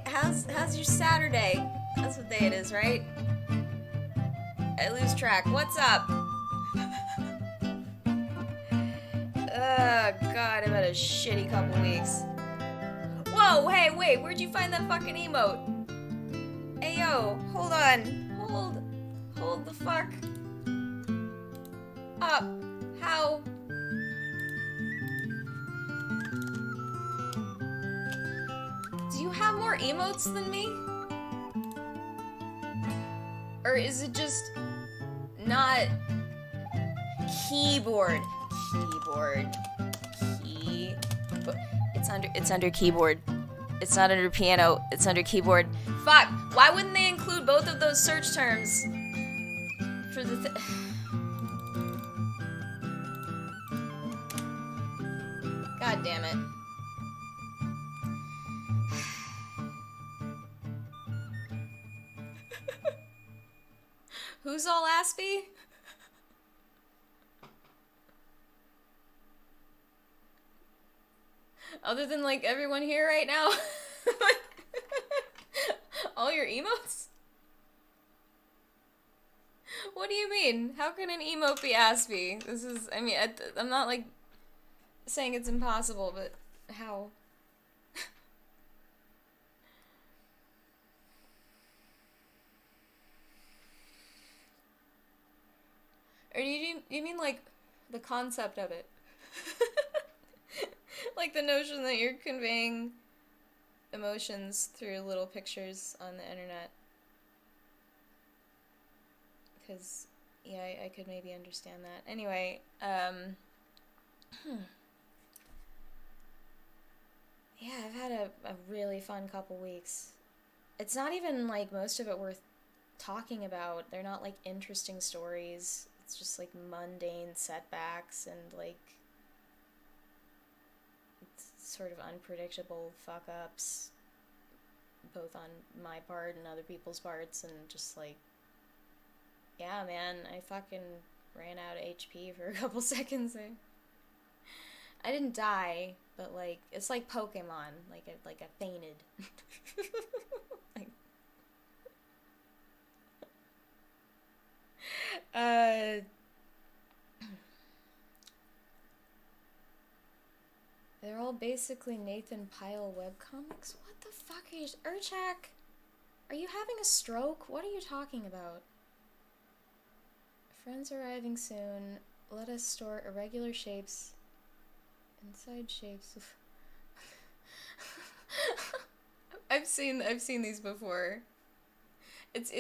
how's your Saturday? That's what day it is, right? I lose track. What's up? God, I've had a shitty couple weeks. Whoa, hey, wait, where'd you find that fucking emote? Hey, yo, hold on. Hold the fuck up. How? Do you have more emotes than me? Or is it just not keyboard? Key. It's under keyboard. It's not under piano. It's under keyboard. Fuck! Why wouldn't they include both of those search terms for the? God damn it! Who's all aspy? Other than, like, everyone here right now? All your emotes? What do you mean? How can an emote be aspy? This is, I mean, I'm not, like, saying it's impossible, but how? Or do you mean, like, the concept of it? Like the notion that you're conveying emotions through little pictures on the internet. Because, yeah, I could maybe understand that. Anyway, yeah, I've had a really fun couple weeks. It's not even, like, most of it worth talking about. They're not, like, interesting stories. It's just, like, mundane setbacks and, like, sort of unpredictable fuck-ups, both on my part and other people's parts, and just, like, yeah, man, I fucking ran out of HP for a couple seconds there. I didn't die, but, like, it's like Pokemon, like I fainted. Like, they're all basically Nathan Pyle webcomics? What the fuck are you... Urchak, are you having a stroke? What are you talking about? Friends arriving soon. Let us store irregular shapes inside shapes. I've seen these before. It's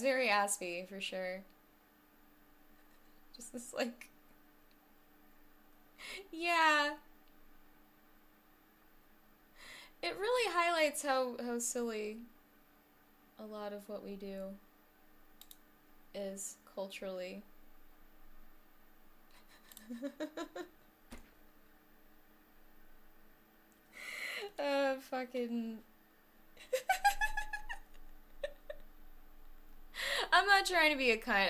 very aspy for sure. Just this, like, yeah. It really highlights how silly a lot of what we do is culturally. Fucking... I'm not trying to be a cunt.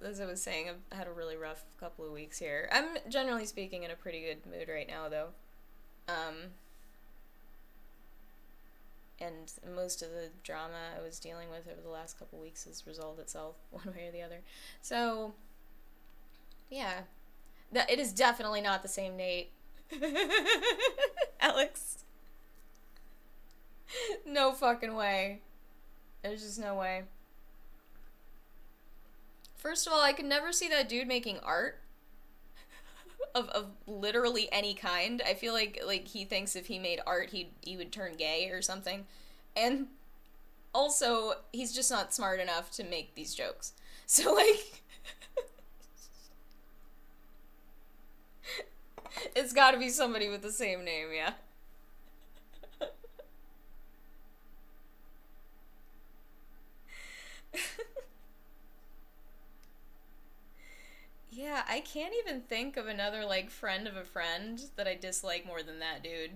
As I was saying, I've had a really rough couple of weeks here. I'm, generally speaking, in a pretty good mood right now, though. And most of the drama I was dealing with over the last couple weeks has resolved itself one way or the other. So, yeah. It is definitely not the same Nate. Alex. No fucking way. There's just no way. First of all, I could never see that dude making art of literally any kind. I feel like he thinks if he made art, he would turn gay or something. And also, he's just not smart enough to make these jokes. So, like, it's gotta be somebody with the same name, yeah. Yeah, I can't even think of another, like, friend of a friend that I dislike more than that dude.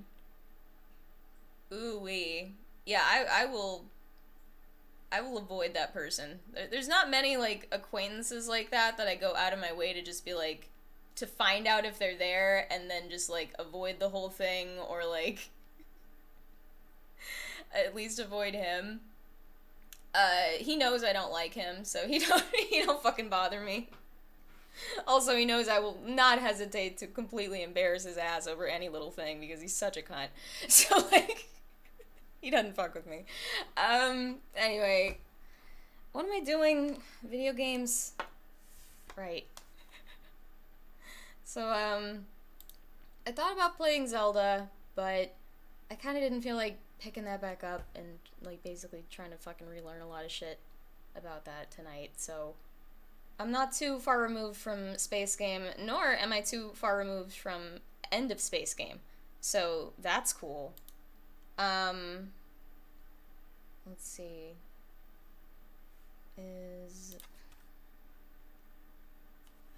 Ooh-wee. Yeah, I will avoid that person. There's not many, like, acquaintances like that I go out of my way to just be, like, to find out if they're there and then just, like, avoid the whole thing, or, like, at least avoid him. He knows I don't like him, so he don't fucking bother me. Also, he knows I will not hesitate to completely embarrass his ass over any little thing because he's such a cunt. So, like, he doesn't fuck with me. Anyway, what am I doing? Video games? Right. So, I thought about playing Zelda, but I kind of didn't feel like picking that back up and, like, basically trying to fucking relearn a lot of shit about that tonight, so I'm not too far removed from Space Game, nor am I too far removed from End of Space Game, so that's cool. Let's see,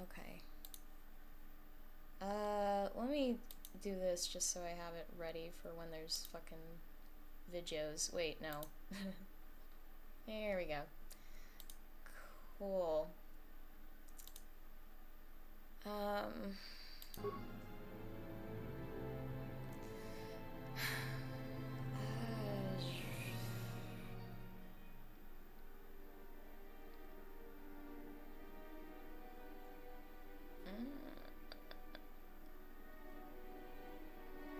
okay. Let me do this just so I have it ready for when there's fucking videos. Wait, no. There we go. Cool.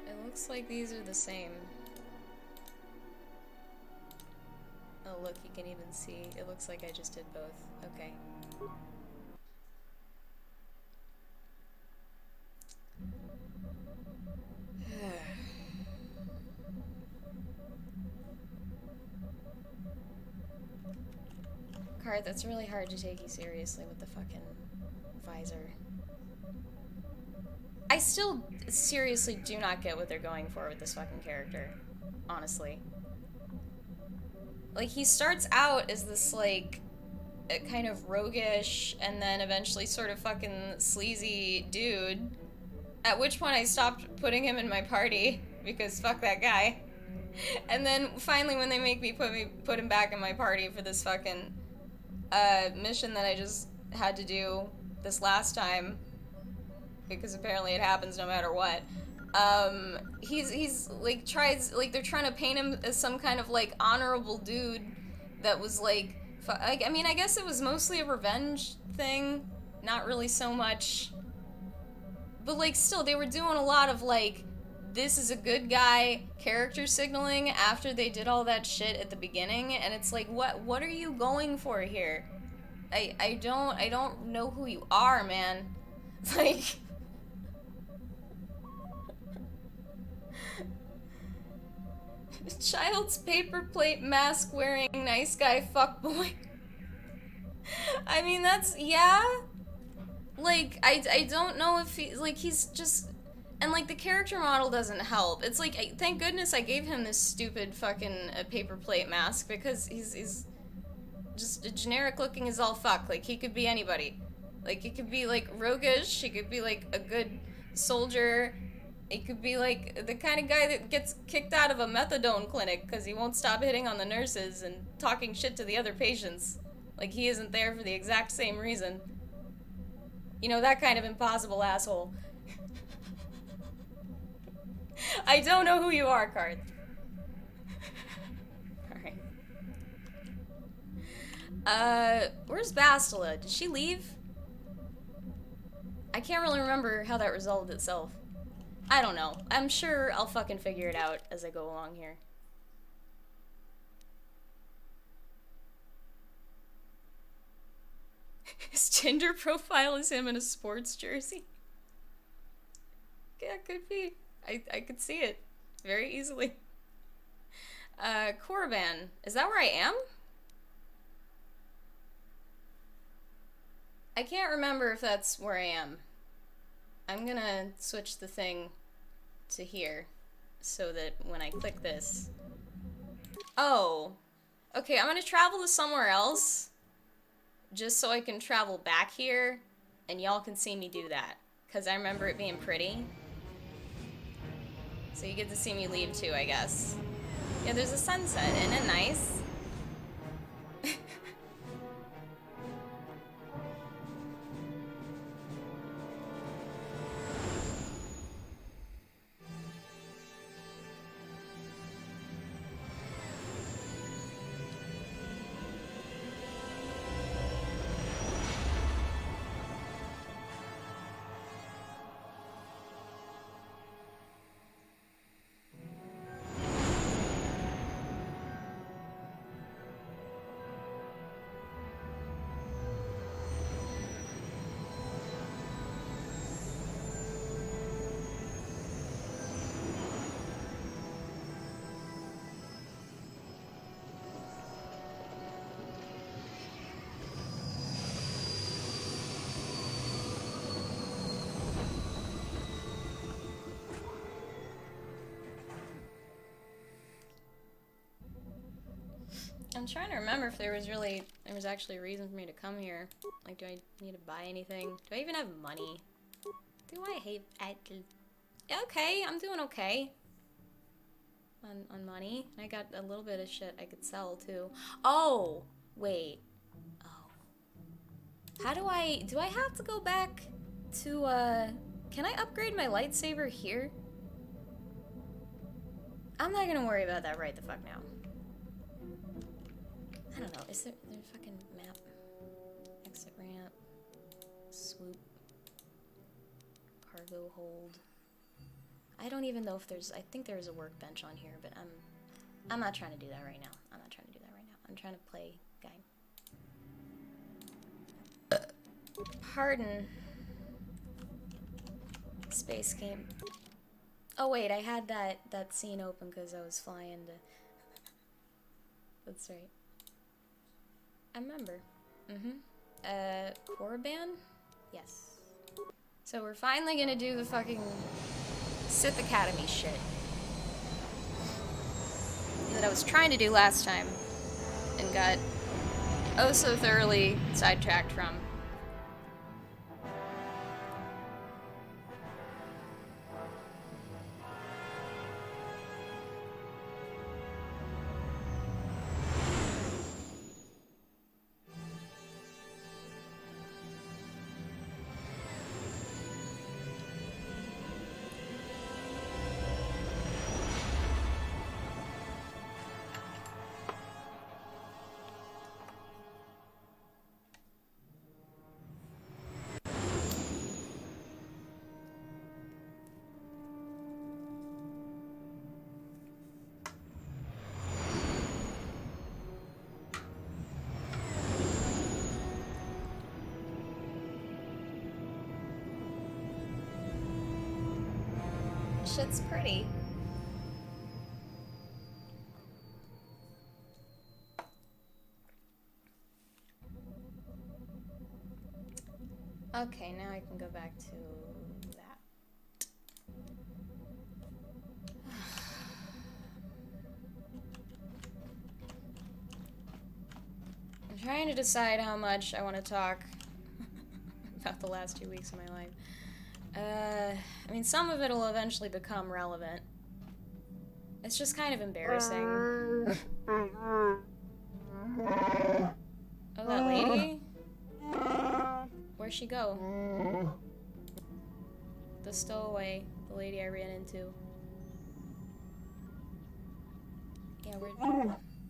It looks like these are the same. Oh look, you can even see. It looks like I just did both. Okay. Card, that's really hard to take you seriously with the fucking visor. I still seriously do not get what they're going for with this fucking character. Honestly. Like, he starts out as this, like, kind of roguish, and then eventually sort of fucking sleazy dude. At which point I stopped putting him in my party, because fuck that guy. And then finally when they make me put him back in my party for this fucking mission that I just had to do this last time, because apparently it happens no matter what. He's like they're trying to paint him as some kind of like honorable dude that was like, I mean, I guess it was mostly a revenge thing, not really so much, but like still they were doing a lot of like, this is a good guy character signaling after they did all that shit at the beginning, and it's like, what are you going for here? I don't know who you are, man. Like, child's paper plate mask wearing nice guy fuckboy. I mean, that's, yeah. Like, I don't know if he, like, he's just, and like the character model doesn't help. It's like, thank goodness I gave him this stupid fucking paper plate mask, because he's just generic looking as all fuck. Like, he could be anybody. Like, he could be like roguish, he could be like a good soldier. It could be like the kind of guy that gets kicked out of a methadone clinic because he won't stop hitting on the nurses and talking shit to the other patients. Like, he isn't there for the exact same reason. You know, that kind of impossible asshole. I don't know who you are, Card. Alright. Where's Bastila? Did she leave? I can't really remember how that resolved itself. I don't know. I'm sure I'll fucking figure it out as I go along here. His Tinder profile is him in a sports jersey. Yeah, it could be. I could see it very easily. Korriban. Is that where I am? I can't remember if that's where I am. I'm gonna switch the thing to here so that when I click this... Oh. Okay, I'm gonna travel to somewhere else just so I can travel back here and y'all can see me do that, because I remember it being pretty. So you get to see me leave too, I guess. Yeah, there's a sunset. Isn't it nice? I'm trying to remember if there was actually a reason for me to come here. Like, do I need to buy anything? Do I even have money? Do I okay, I'm doing okay. On money. I got a little bit of shit I could sell, too. Oh! Wait. Oh. How do I have to go back to, can I upgrade my lightsaber here? I'm not gonna worry about that right the fuck now. I don't know. Is there a fucking map? Exit ramp. Swoop. Cargo hold. I don't even know if there's... I think there's a workbench on here, but I'm not trying to do that right now. I'm not trying to do that right now. I'm trying to play game. Pardon. Space game. Oh wait, I had that scene open because I was flying to... That's right. I remember. Korriban? Yes. So we're finally gonna do the fucking Sith Academy shit that I was trying to do last time and got oh so thoroughly sidetracked from. Shit's pretty. Okay, now I can go back to that. I'm trying to decide how much I want to talk about the last 2 weeks of my life. I mean, some of it'll eventually become relevant. It's just kind of embarrassing. Oh, that lady? Where'd she go? The stowaway, the lady I ran into. Yeah,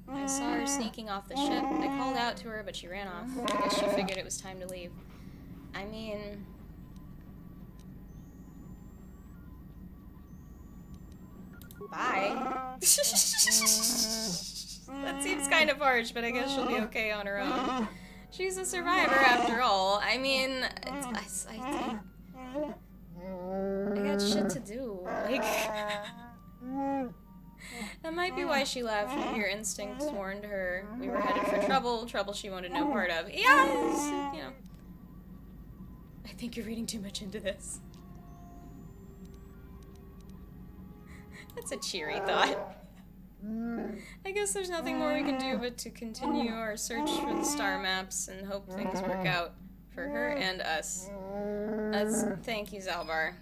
I saw her sneaking off the ship. I called out to her, but she ran off. I guess she figured it was time to leave. I mean... Bye. That seems kind of harsh, but I guess she'll be okay on her own. She's a survivor after all. I mean, I got shit to do. Like, that might be why she left. Maybe your instincts warned her we were headed for trouble she wanted no part of. Yes, you know. I think you're reading too much into this. That's a cheery thought. I guess there's nothing more we can do but to continue our search for the star maps and hope things work out for her and us. Thank you, Zalbar.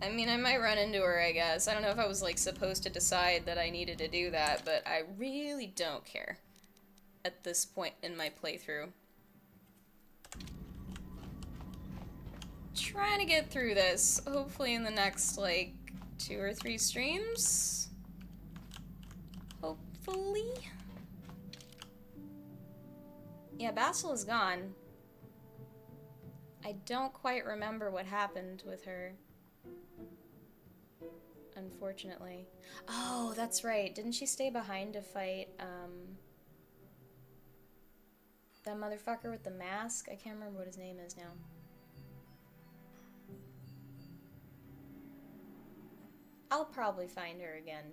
I mean, I might run into her, I guess. I don't know if I was, like, supposed to decide that I needed to do that, but I really don't care at this point in my playthrough. Trying to get through this, hopefully in the next, like, 2 or 3 streams? Hopefully? Yeah, Basil is gone. I don't quite remember what happened with her. Unfortunately. Oh, that's right. Didn't she stay behind to fight, that motherfucker with the mask? I can't remember what his name is now. I'll probably find her again.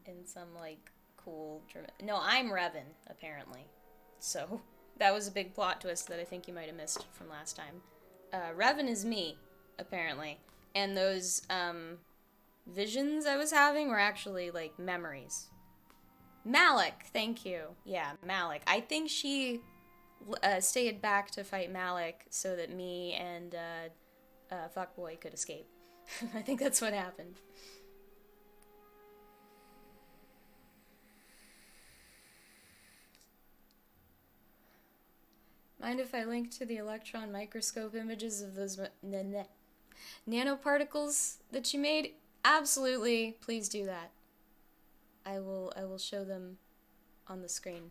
In some, like, cool... No, I'm Revan, apparently. So, that was a big plot twist that I think you might have missed from last time. Revan is me, apparently. And those, visions I was having were actually, like, memories. Malik, thank you. Yeah, Malik. I think she stayed back to fight Malik so that me and Fuckboy could escape. I think that's what happened. Mind if I link to the electron microscope images of those nanoparticles that you made? Absolutely, please do that. I will show them on the screen.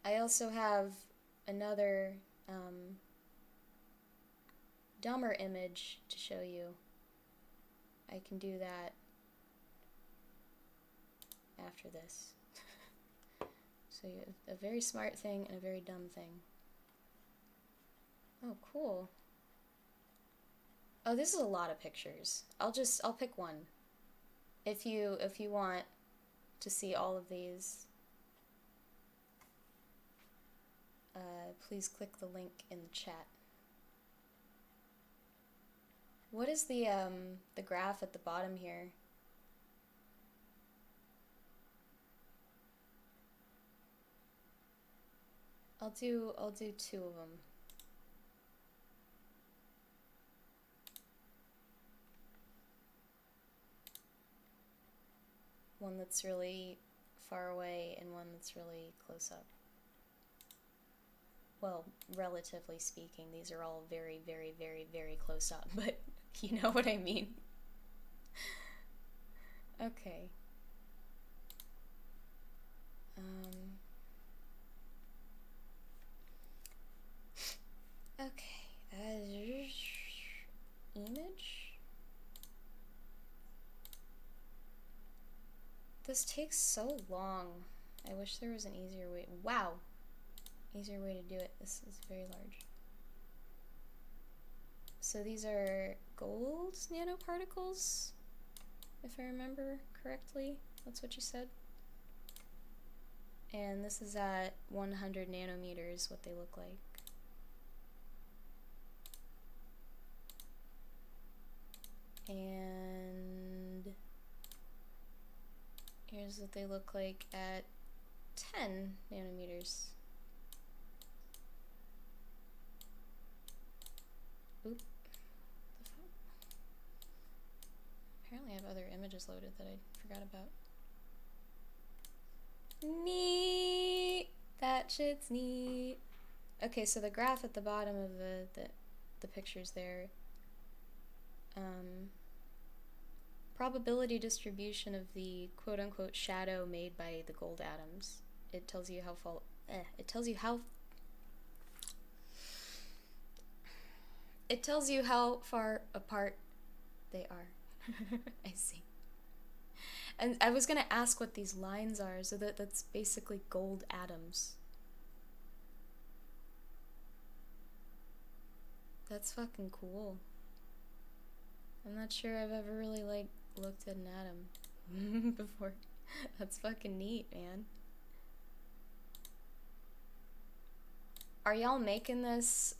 I also have another dumber image to show you. I can do that after this. So you have a very smart thing and a very dumb thing. Oh, cool. Oh, this is a lot of pictures. I'll pick one. If you want to see all of these, please click the link in the chat. What is the graph at the bottom here? I'll do 2 of them. One that's really far away and one that's really close up. Well, relatively speaking, these are all very, very, very, very close up, but you know what I mean. Okay. Okay. Image? This takes so long. I wish there was an easier way. Wow. Easier way to do it. This is very large. So these are gold nanoparticles, if I remember correctly. That's what you said. And this is at 100 nanometers, what they look like. And here's what they look like at 10 nanometers. Oop. Apparently I have other images loaded that I forgot about. Neat! That shit's neat. Okay, so the graph at the bottom of the pictures there, probability distribution of the quote-unquote shadow made by the gold atoms. It tells you how it tells you how far apart they are. I see. And I was gonna ask what these lines are, so that's basically gold atoms. That's fucking cool. I'm not sure I've ever really, like, looked at an atom before. That's fucking neat, man. Are y'all making this,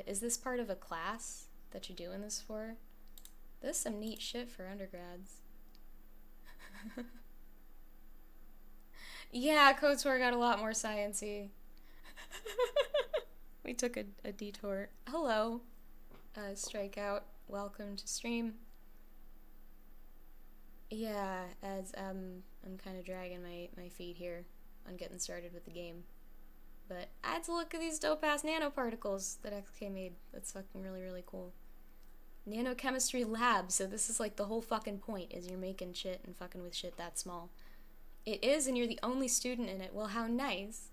is this part of a class that you're doing this for? This is some neat shit for undergrads. Yeah, KOTOR got a lot more science-y. We took a detour. Hello, Strikeout. Welcome to stream. Yeah, as I'm kind of dragging my feet here on getting started with the game. But I had to look at these dope-ass nanoparticles that XK made. That's fucking really, really cool. Nanochemistry lab, so this is like the whole fucking point, is you're making shit and fucking with shit that small. It is, and you're the only student in it. Well, how nice.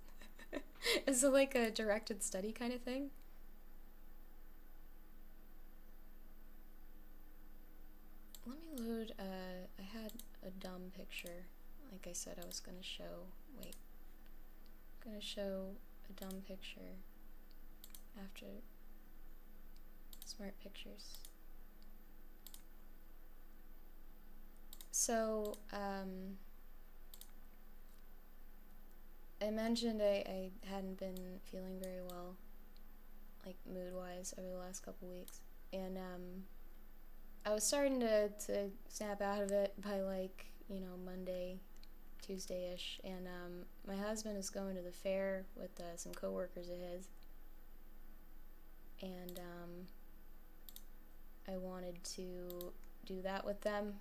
Is it like a directed study kind of thing? Let me load, I had a dumb picture. Like I said, I was gonna show, wait. I'm gonna show a dumb picture after smart pictures. So, I mentioned I hadn't been feeling very well like mood-wise over the last couple weeks. And I was starting to snap out of it by like, you know, Monday, Tuesday-ish, and my husband is going to the fair with some coworkers of his, and I wanted to do that with them.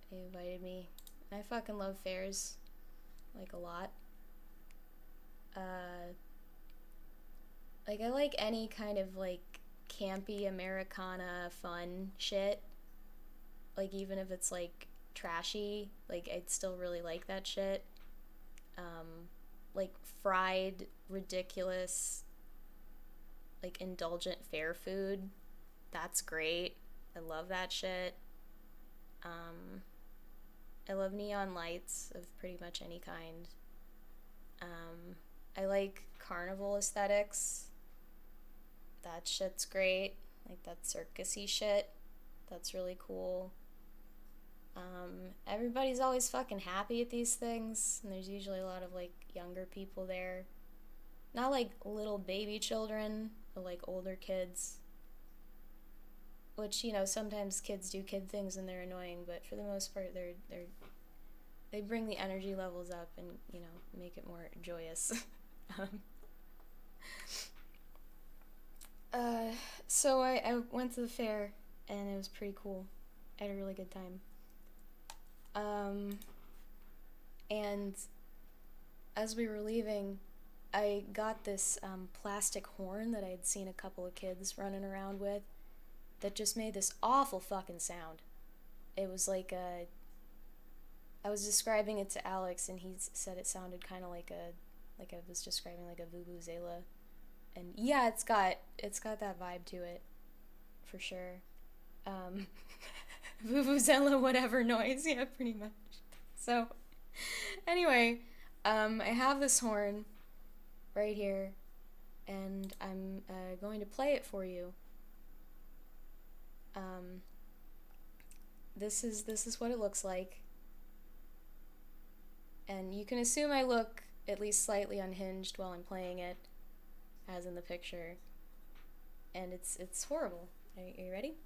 They invited me, and I fucking love fairs, like, a lot. Like, I like any kind of, like, campy Americana fun shit, like, even if it's, like, trashy, like, I'd still really like that shit. Like, fried, ridiculous, like, indulgent fair food, that's great. I love that shit. I love neon lights of pretty much any kind. I like carnival aesthetics. That shit's great. Like, that circusy shit. That's really cool. Everybody's always fucking happy at these things, and there's usually a lot of, like, younger people there. Not, like, little baby children, but, like, older kids. Which, you know, sometimes kids do kid things and they're annoying, but for the most part, they bring the energy levels up and, you know, make it more joyous. So I went to the fair, and it was pretty cool. I had a really good time. And as we were leaving, I got this plastic horn that I had seen a couple of kids running around with that just made this awful fucking sound. It was like I was describing it to Alex, and he said it sounded kind of like I was describing like a vuvuzela. And yeah, it's got that vibe to it, for sure. Vuvuzela, whatever noise, yeah, pretty much. So, anyway, I have this horn right here, and I'm going to play it for you. This is what it looks like, and you can assume I look at least slightly unhinged while I'm playing it, as in the picture, and it's horrible. Are you ready?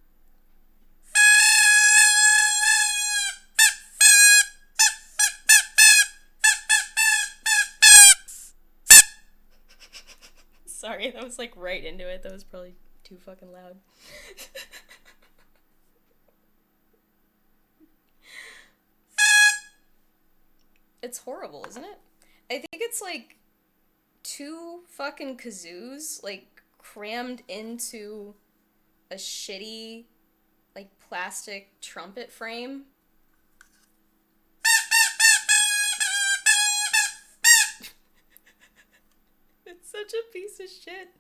Sorry, that was like right into it. That was probably too fucking loud. It's horrible, isn't it? I think it's like 2 fucking kazoos, like, crammed into a shitty, like, plastic trumpet frame. It's such a piece of shit.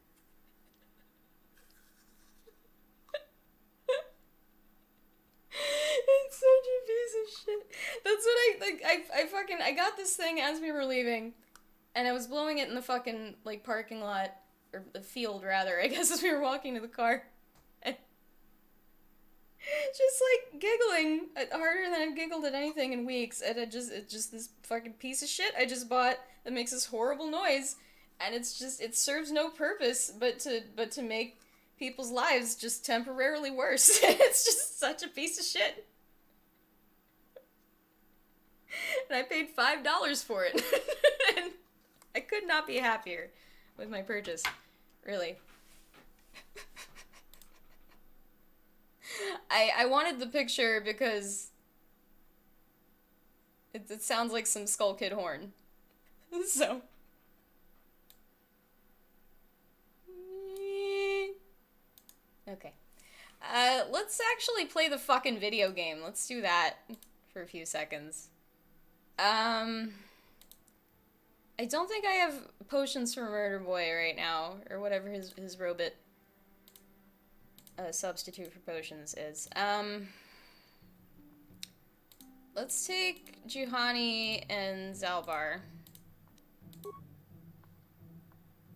It's such a piece of shit. That's what I got this thing as we were leaving, and I was blowing it in the fucking, like, parking lot, or the field, rather, I guess, as we were walking to the car. And just, like, giggling harder than I've giggled at anything in weeks, and it's just this fucking piece of shit I just bought that makes this horrible noise, and it serves no purpose but to make people's lives just temporarily worse. It's just such a piece of shit. And I paid $5 for it. And I could not be happier with my purchase. Really. I wanted the picture because it sounds like some Skull Kid horn. So. Okay. Let's actually play the fucking video game. Let's do that for a few seconds. I don't think I have potions for Murder Boy right now, or whatever his robot substitute for potions is. Let's take Juhani and Zalbar.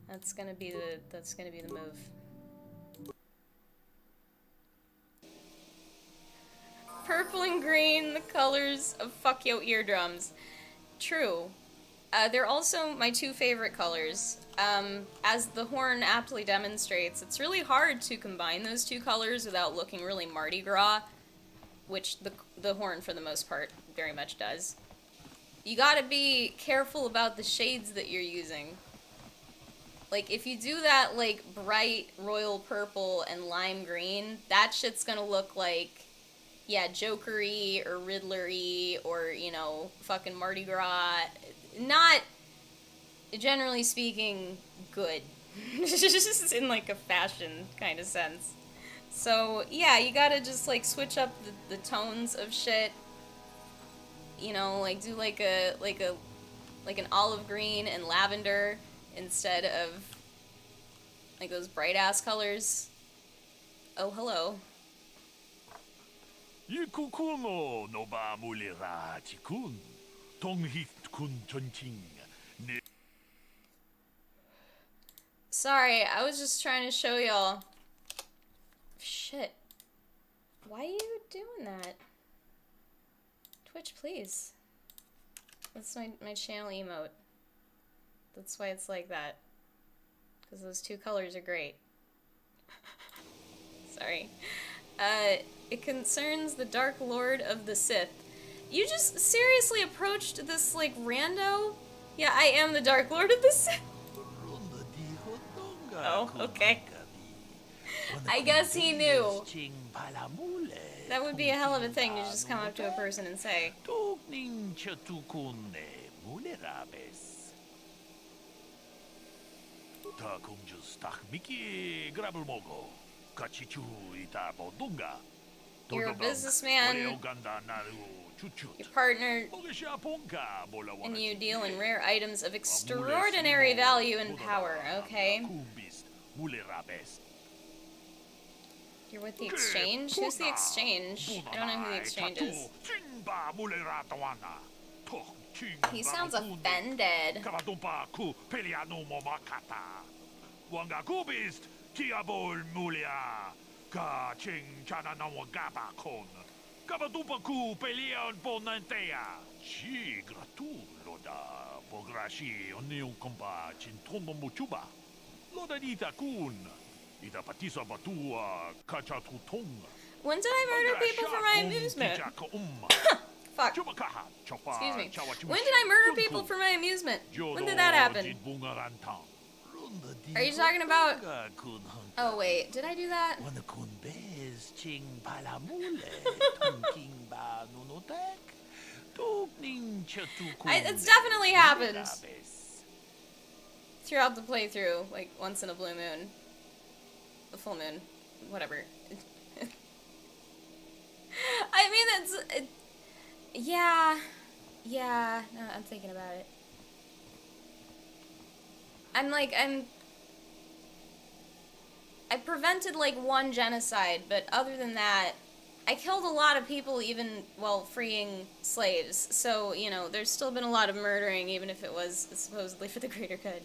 That's gonna be the move. Purple and green, the colors of fuck yo eardrums. True. They're also my two favorite colors. As the horn aptly demonstrates, it's really hard to combine those two colors without looking really Mardi Gras, which the horn, for the most part, very much does. You gotta be careful about the shades that you're using. Like, if you do that, like, bright royal purple and lime green, that shit's gonna look like, yeah, Joker-y or Riddler-y or, you know, fucking Mardi Gras. Not, generally speaking, good. Just in, like, a fashion kind of sense. So, yeah, you gotta just, like, switch up the tones of shit. You know, like, do, like an olive green and lavender instead of, like, those bright-ass colors. Oh, hello. Sorry, I was just trying to show y'all. Shit. Why are you doing that? Twitch, please. That's my channel emote. That's why it's like that. Because those two colors are great. Sorry. It concerns the Dark Lord of the Sith. You just seriously approached this, like, rando? Yeah, I am the Dark Lord of the Sith. Oh, okay. I guess he knew. That would be a hell of a thing to just come up to a person and say. You're a businessman. Your partner and you deal in rare items of extraordinary value and power, okay? You're with the Exchange? Who's the Exchange? I don't know who the Exchange is. He sounds offended. When did I murder people for my amusement? Fuck. Excuse me. When did I murder people for my amusement? When did that happen? Are you talking about... Oh, wait. Did I do that? It's definitely happened. Throughout the playthrough, like, once in a blue moon. A full moon. Whatever. I mean, yeah. Yeah. No, I'm thinking about it. I prevented, like, one genocide, but other than that, I killed a lot of people even while freeing slaves. So, you know, there's still been a lot of murdering, even if it was supposedly for the greater good.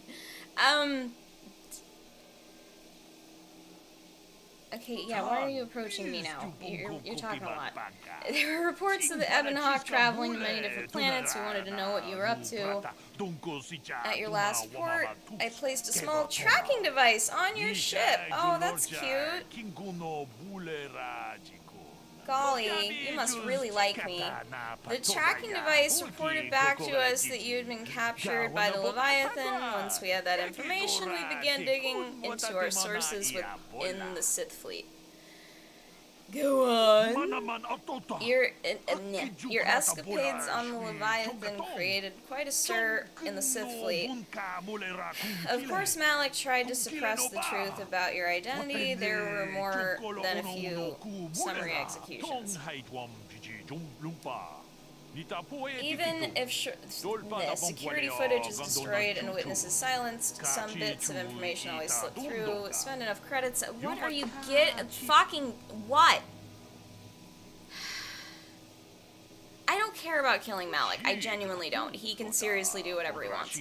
Okay, yeah, why are you approaching me now? You're talking a lot. There were reports of the Ebon Hawk traveling to many different planets. We wanted to know what you were up to. At your last port, I placed a small tracking device on your ship. Oh, that's cute. Golly, you must really like me. The tracking device reported back to us that you had been captured by the Leviathan. Once we had that information, we began digging into our sources within the Sith fleet. Go on. Your escapades on the Leviathan created quite a stir in the Sith fleet. Of course, Malik tried to suppress the truth about your identity. There were more than a few summary executions. Even if the security footage is destroyed and witnesses silenced, some bits of information always slip through. Spend enough credits. What are you fucking what? I don't care about killing Malik. I genuinely don't. He can seriously do whatever he wants.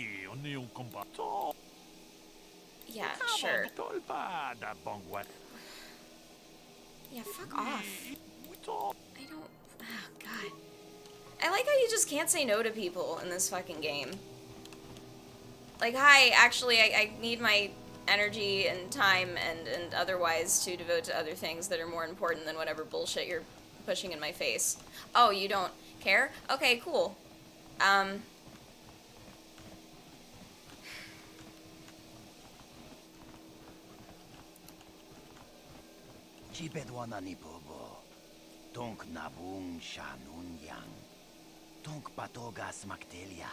Yeah, sure. Yeah, fuck off. I don't... Oh, God. I like how you just can't say no to people in this fucking game. Like, hi, actually, I need my energy and time and otherwise to devote to other things that are more important than whatever bullshit you're pushing in my face. Oh, you don't care? Okay, cool. Chibedwana ni bobo. Tonk nabung shanun yang. Tonk patogas maktelia.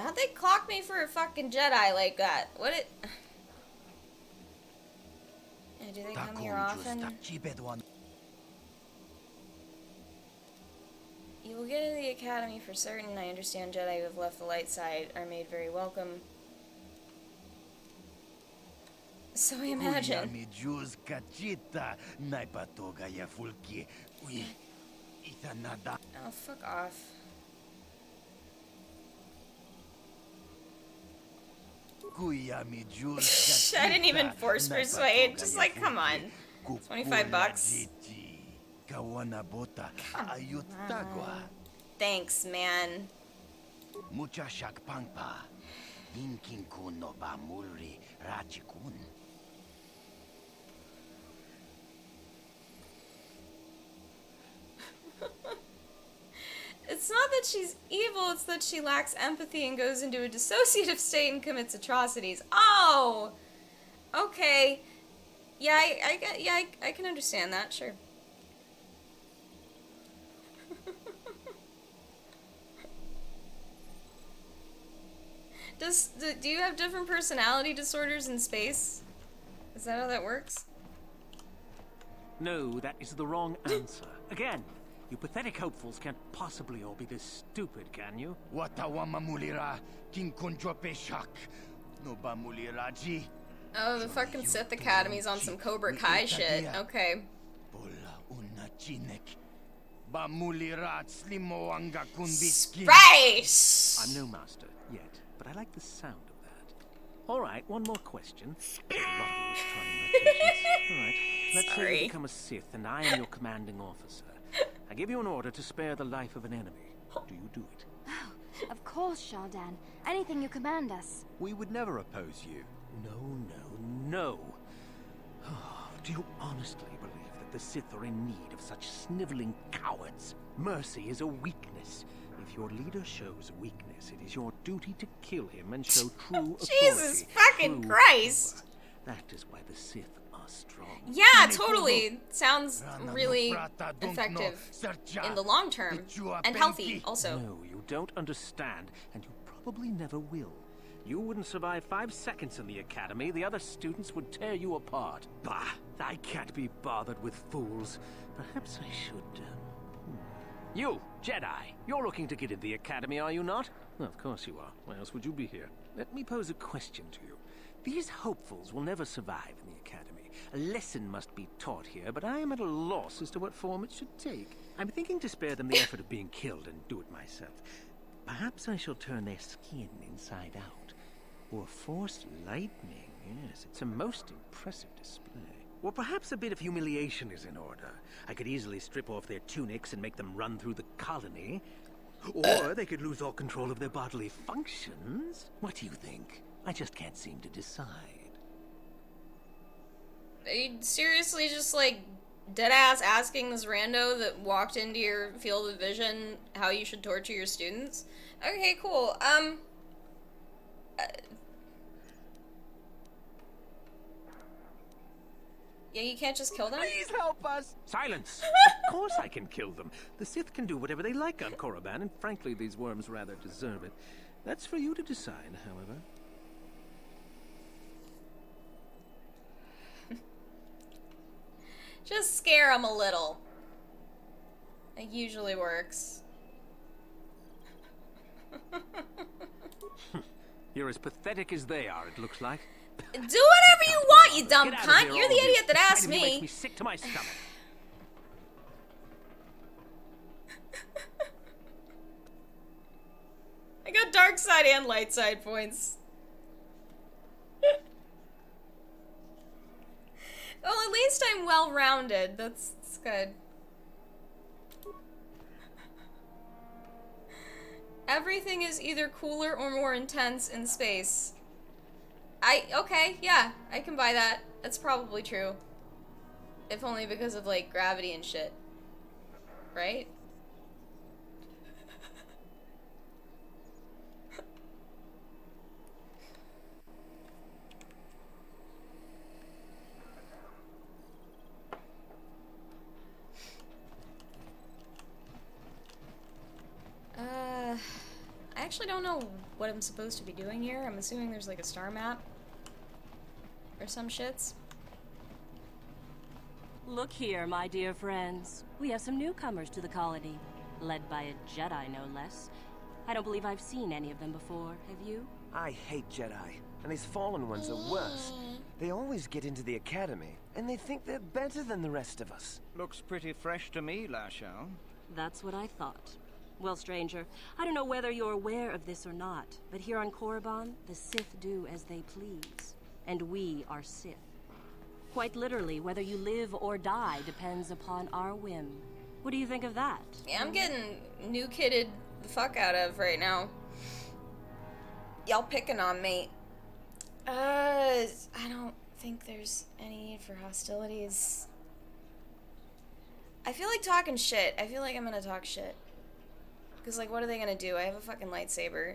How'd they clock me for a fucking Jedi like that? What it... Yeah, do they come here often? You will get into the academy for certain. I understand Jedi who have left the light side are made very welcome. So I imagine. Oh, fuck off. I didn't even force persuade. Just like, come on. $25. Thanks, man. Mucha shakpangpa. Inkinkun no bamulri rachikun. It's not that she's evil, it's that she lacks empathy and goes into a dissociative state and commits atrocities. Oh! Okay. Yeah, I can understand that, sure. Do you have different personality disorders in space? Is that how that works? No, that is the wrong answer. Again, you pathetic hopefuls can't possibly all be this stupid, can you? Watawamamulira kinkonjopeshak. No bamuliraji. Oh, the fucking Sith Academy's on some Cobra Kai shit. Okay. Space! I'm no master yet, but I like the sound of that. Alright, one more question. Alright, let's say you become a Sith and I am your commanding officer. I give you an order to spare the life of an enemy. Do you do it? Oh, of course, Shardan. Anything you command us. We would never oppose you. No. Oh, do you honestly believe that the Sith are in need of such sniveling cowards? Mercy is a weakness. If your leader shows weakness, it is your duty to kill him and show true authority. Jesus fucking Christ! That is why the Sith are strong. Yeah, totally. Sounds really effective in the long term. And healthy, also. No, you don't understand, and you probably never will. You wouldn't survive 5 seconds in the academy. The other students would tear you apart. Bah! I can't be bothered with fools. Perhaps I should, You, Jedi, you're looking to get in the academy, are you not? Well, of course you are. Why else would you be here? Let me pose a question to you. These hopefuls will never survive in the academy. A lesson must be taught here, but I am at a loss as to what form it should take. I'm thinking to spare them the effort of being killed and do it myself. Perhaps I shall turn their skin inside out. Or force lightning. Yes, it's a most impressive display. Or perhaps a bit of humiliation is in order. I could easily strip off their tunics and make them run through the colony. Or they could lose all control of their bodily functions. What do you think? I just can't seem to decide. Are you seriously just, like, deadass asking this rando that walked into your field of vision how you should torture your students? Okay, cool. Yeah, you can't just kill them? Please help us! Silence! Of course I can kill them. The Sith can do whatever they like on Korriban, and frankly, these worms rather deserve it. That's for you to decide, however. Just scare them a little. It usually works. You're as pathetic as they are, it looks like. Do whatever you want, you dumb cunt. You're the idiot that asked me. Makes me sick to my stomach. I got dark side and light side points. Well, at least least I'm well-rounded. That's good. Everything is either cooler or more intense in space. Okay, yeah, I can buy that. That's probably true. If only because of, like, gravity and shit. Right? I actually don't know what I'm supposed to be doing here. I'm assuming there's like a star map or some shits. Look here, my dear friends. We have some newcomers to the colony, led by a Jedi, no less. I don't believe I've seen any of them before, have you? I hate Jedi, and these fallen ones are worse. They always get into the academy, and they think they're better than the rest of us. Looks pretty fresh to me, Lashao. That's what I thought. Well, stranger, I don't know whether you're aware of this or not, but here on Korriban, the Sith do as they please. And we are Sith. Quite literally, whether you live or die depends upon our whim. What do you think of that? Yeah, I'm getting new kidded the fuck out of right now. Y'all picking on me. I don't think there's any need for hostilities. I feel like talking shit. I feel like I'm gonna talk shit. Because, like, what are they gonna do? I have a fucking lightsaber.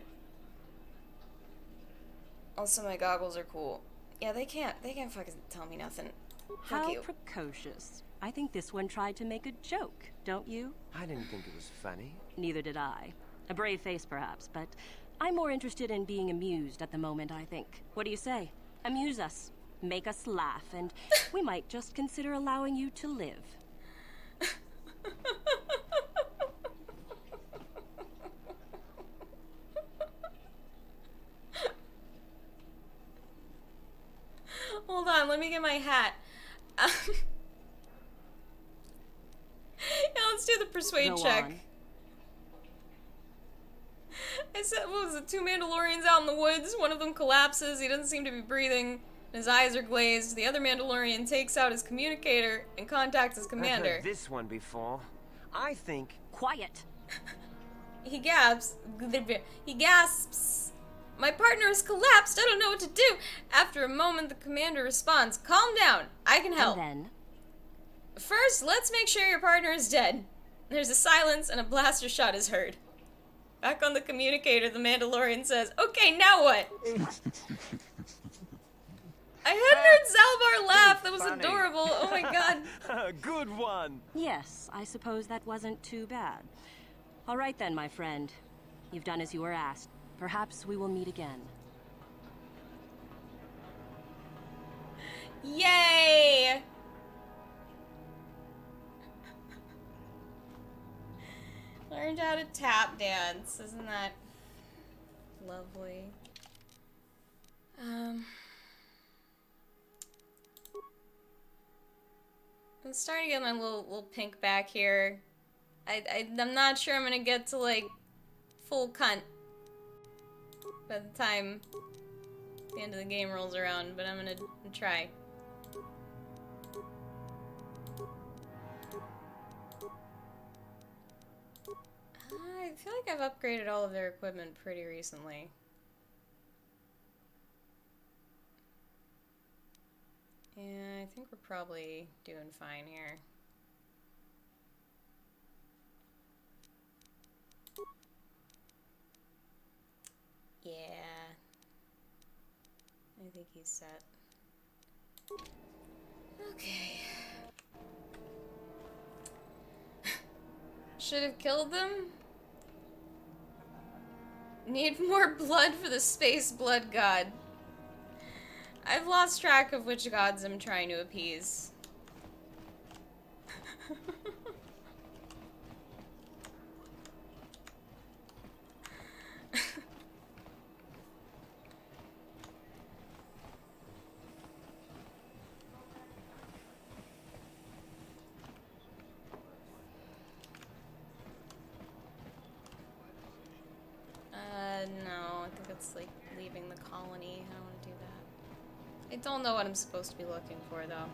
Also, my goggles are cool. Yeah, they can't fucking tell me nothing. Fuck How you. precocious. I think this one tried to make a joke, don't you? I didn't think it was funny. Neither did I. A brave face, perhaps, but I'm more interested in being amused at the moment, I think. What do you say? Amuse us. Make us laugh, and we might just consider allowing you to live. Hold on, let me get my hat. Yeah, let's do the persuade Go check. on. I said, what was it? 2 Mandalorians out in the woods. One of them collapses. He doesn't seem to be breathing. His eyes are glazed. The other Mandalorian takes out his communicator and contacts his commander. I've heard this one before. I think... Quiet. He gasps. He gasps. My partner has collapsed. I don't know what to do. After a moment, the commander responds, calm down. I can help. And then? First, let's make sure your partner is dead. There's a silence and a blaster shot is heard. Back on the communicator, the Mandalorian says, okay, now what? I hadn't heard Zalbar laugh. That was Funny. adorable. Oh my god. Good one! Yes, I suppose that wasn't too bad. All right then, my friend. You've done as you were asked. Perhaps we will meet again. Yay! Learned how to tap dance. Isn't that lovely? I'm starting to get my little pink back here. I'm not sure I'm gonna get to, like, full cunt by the time the end of the game rolls around, but I'm gonna try. I feel like I've upgraded all of their equipment pretty recently. Yeah, I think we're probably doing fine here. Yeah. I think he's set. Okay. Should have killed them? Need more blood for the space blood god. I've lost track of which gods I'm trying to appease. No, I think it's like leaving the colony. I don't want to do that. I don't know what I'm supposed to be looking for, though.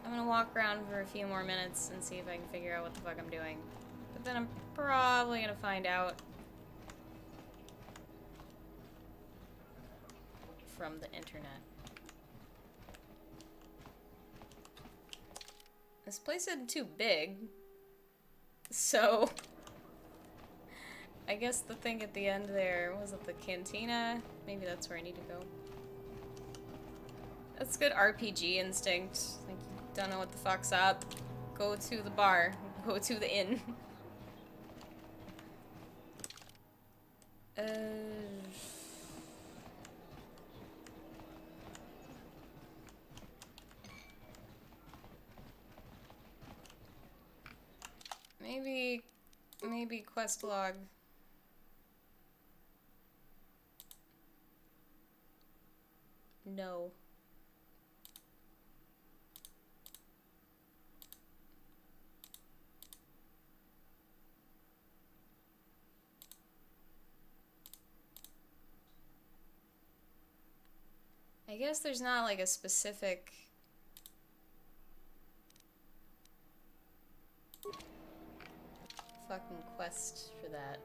I'm gonna walk around for a few more minutes and see if I can figure out what the fuck I'm doing. But then I'm probably gonna find out from the internet. This place isn't too big, so I guess the thing at the end there, was it the cantina? Maybe that's where I need to go. That's good RPG instinct. Like, you don't know what the fuck's up. Go to the bar. Go to the inn. Maybe quest log. No. I guess there's not like a specific fucking quest for that.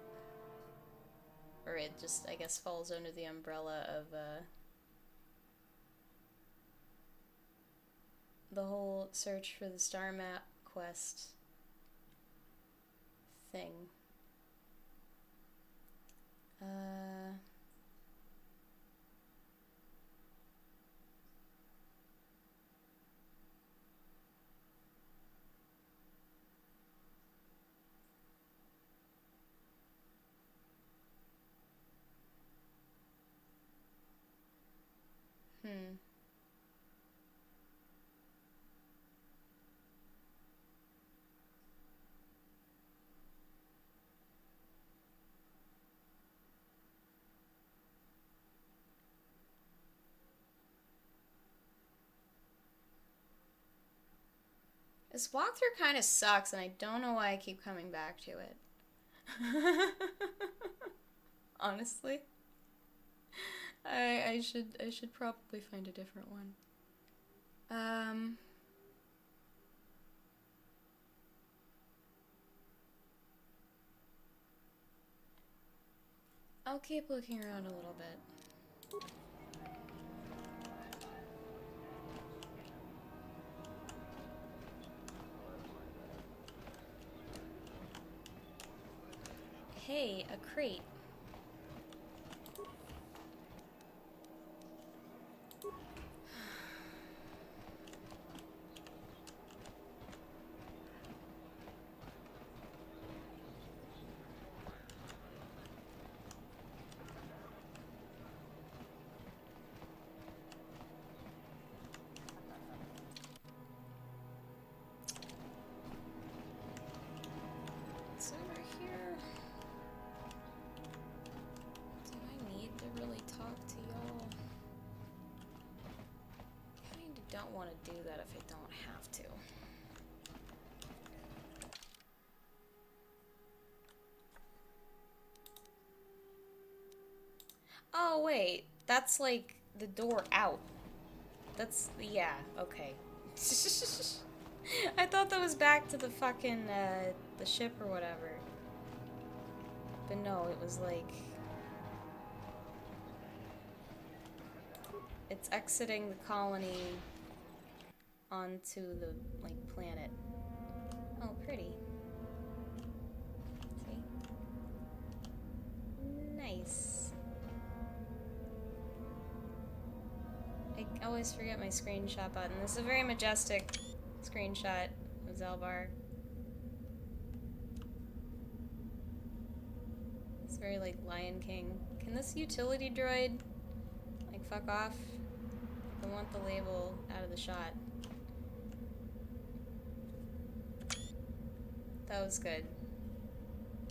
Or it just, I guess, falls under the umbrella of the whole search for the star map quest thing. This walkthrough kind of sucks, and I don't know why I keep coming back to it. Honestly. I should probably find a different one. I'll keep looking around a little bit. Hey, a crate. What's over here? Do I need to really talk to y'all? I kinda don't want to do that if I don't have to. Oh, wait. That's like the door out. That's, yeah, okay. I thought that was back to the fucking, the ship or whatever. But no, it was like... It's exiting the colony onto the, like, planet. Oh, pretty. See? Nice. I always forget my screenshot button. This is a very majestic screenshot of Zalbar. It's very like Lion King. Can this utility droid like fuck off? I want the label out of the shot. That was good.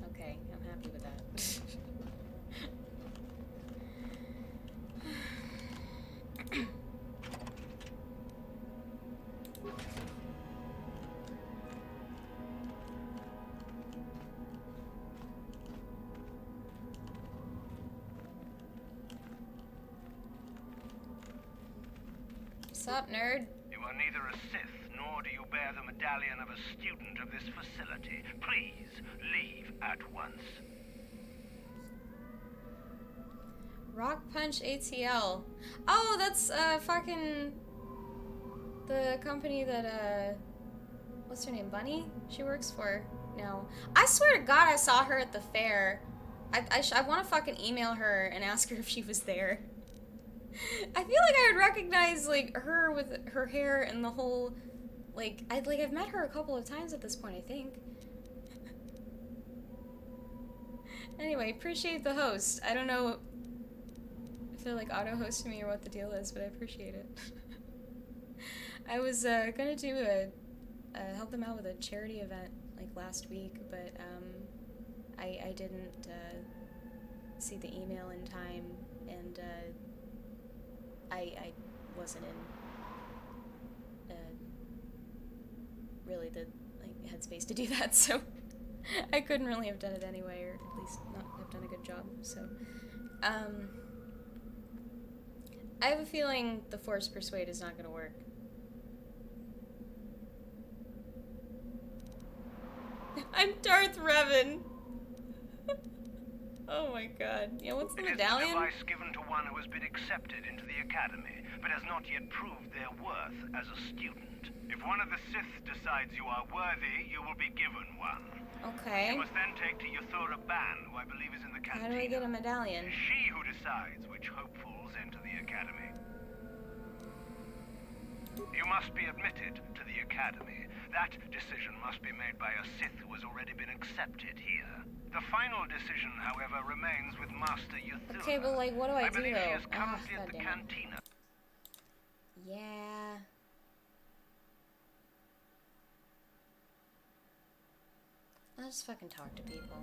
Okay, I'm happy with that. What's up, nerd? You are neither a Sith nor do you bear the medallion of a student of this facility. Please leave at once. Rock Punch ATL. Oh, that's fucking the company that what's her name, Bunny? She works for now. I swear to God, I saw her at the fair. I want to fucking email her and ask her if she was there. I feel like I would recognize like her with her hair and the whole I've met her a couple of times at this point, I think. Anyway, appreciate the host. I don't know if they're like auto-hosting me or what the deal is, but I appreciate it. I was gonna do help them out with a charity event like last week, but I didn't see the email in time, and I wasn't in really the headspace to do that, so I couldn't really have done it anyway, or at least not have done a good job. So I have a feeling the Force Persuade is not going to work. I'm Darth Revan. Oh my god. Yeah, what's the medallion? It is a device given to one who has been accepted into the Academy, but has not yet proved their worth as a student. If one of the Sith decides you are worthy, you will be given one. Okay. You must then take to Yathura Ban, who I believe is in the cantina. How do I get a medallion? It is she who decides which hopefuls enter the Academy. You must be admitted to the Academy. That decision must be made by a Sith who has already been accepted here. The final decision, however, remains with Master Yathura. Okay, but what do I do believe though? she is currently at the cantina. Yeah. I'll just fucking talk to people.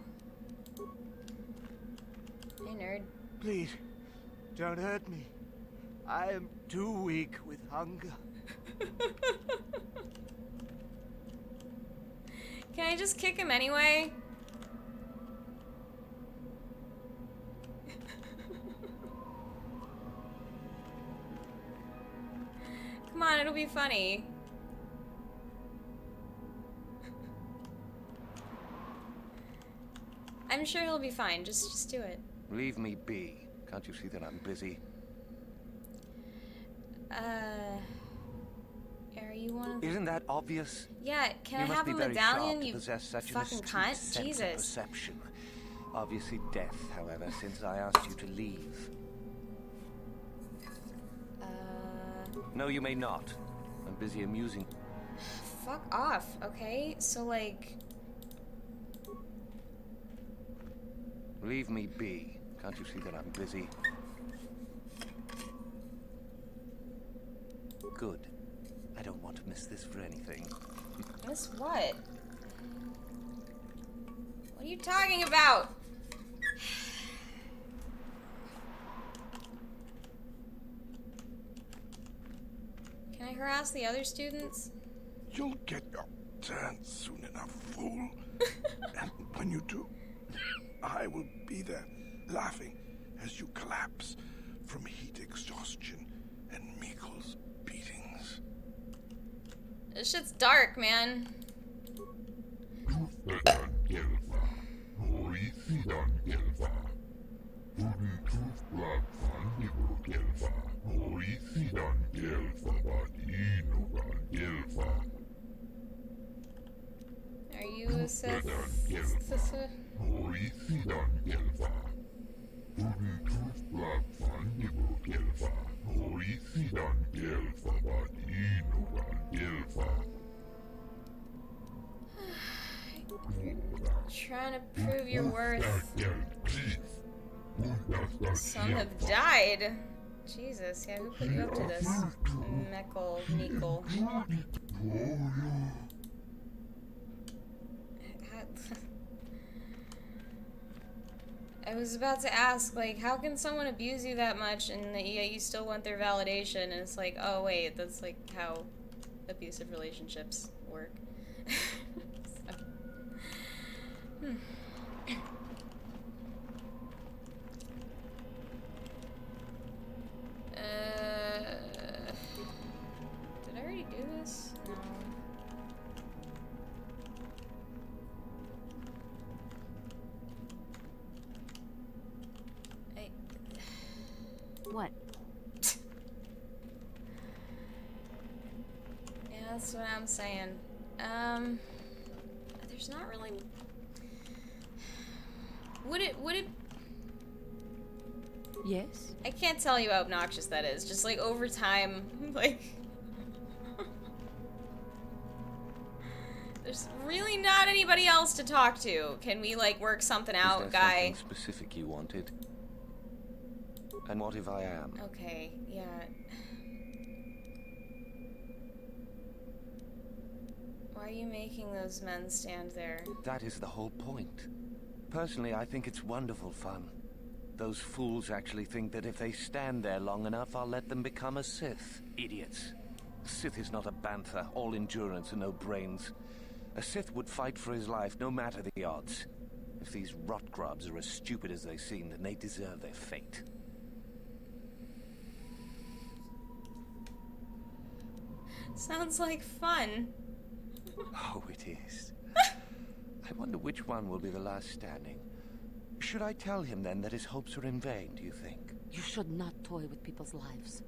Hey, nerd. Please, don't hurt me. I am too weak with hunger. Can I just kick him anyway? Come on, it'll be funny. I'm sure he'll be fine. Just do it. Leave me be. Can't you see that I'm busy? Are you one of... Isn't that obvious? Yeah, can You I must have be a very medallion, sharp to you possess such fucking an astute cunt? sense of Jesus. perception. Obviously death, however, since I asked you to leave. No, you may not. I'm busy amusing... Fuck off, okay? So, Leave me be. Can't you see that I'm busy? Good. I don't want to miss this for anything. Miss what? What are you talking about? Can I harass the other students? You'll get your turn soon enough, fool. And when you do, I will be there, laughing as you collapse from heat exhaustion and Mikkel's beatings. This shit's dark, man. Are you a Sith? Trying to prove your worth. Some have died. Jesus, yeah, who put you up to this? Mikkel. I was about to ask, how can someone abuse you that much and yet you still want their validation? And it's like, oh wait, that's how abusive relationships work. So. Did I already do this? No. What? Yeah, that's what I'm saying. There's not really... Would it... Yes? I can't tell you how obnoxious that is. Just, like, over time, like... There's really not anybody else to talk to. Can we, like, work something out, Is there guy? something specific you wanted? And what if I am? Okay, yeah. Why are you making those men stand there? That is the whole point. Personally, I think it's wonderful fun. Those fools actually think that if they stand there long enough, I'll let them become a Sith. Idiots. Sith is not a bantha, all endurance and no brains. A Sith would fight for his life, no matter the odds. If these rot grubs are as stupid as they seem, then they deserve their fate. Sounds like fun. Oh, it is. I wonder which one will be the last standing. Should I tell him then that his hopes are in vain, do you think? You should not toy with people's lives.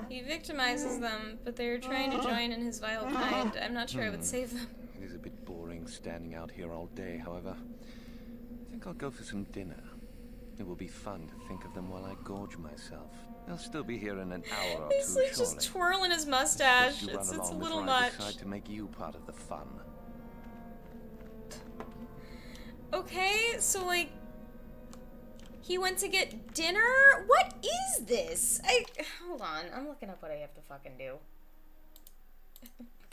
He victimizes them, but they're trying to join in his vile kind. I'm not sure I would save them. It is a bit boring standing out here all day, however. I think I'll go for some dinner. It will be fun to think of them while I gorge myself. They'll still be here in an hour or He's two, like just twirling his mustache. You run It's a along little before I much. decide to make you part of the fun. Okay, so like he went to get dinner? What is this? Hold on, I'm looking up what I have to fucking do.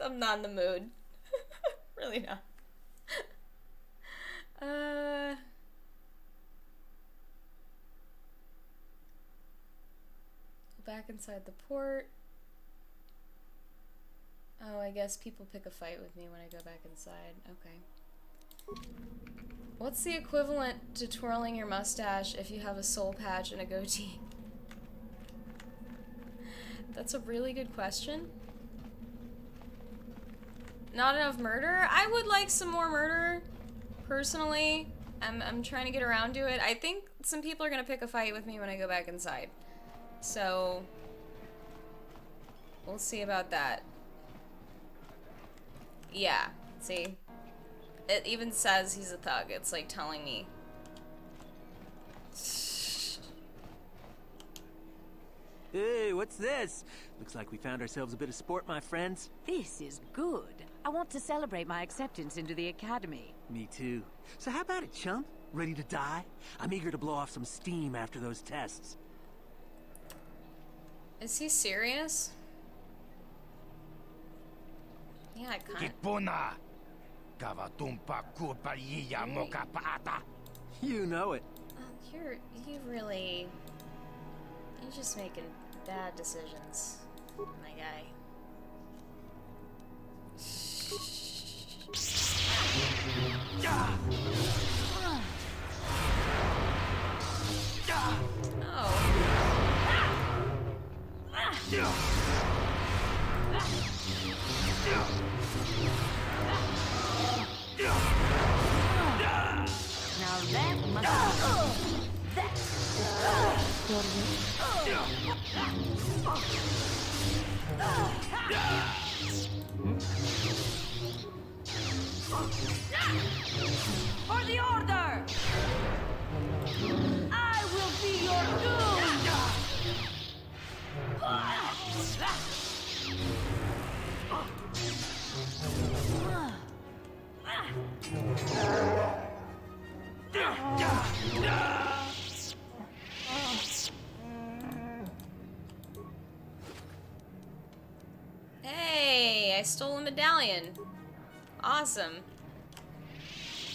I'm not in the mood. Really not. Go back inside the port. Oh, I guess people pick a fight with me when I go back inside. Okay. What's the equivalent to twirling your mustache if you have a soul patch and a goatee? That's a really good question. Not enough murder? I would like some more murder, personally. I'm trying to get around to it. I think some people are gonna pick a fight with me when I go back inside. So, we'll see about that. Yeah, see? It even says he's a thug. It's like telling me. Hey, what's this? Looks like we found ourselves a bit of sport, my friends. This is good. I want to celebrate my acceptance into the academy. Me too. So how about it, chump? Ready to die? I'm eager to blow off some steam after those tests. Is he serious? Yeah, I kinda... Kipuna! Kavatumpa kupa yiya moka paata! You know it. You're just making bad decisions, my guy. Now that must For the order! I will be your doom! Hey, I stole a medallion. Awesome.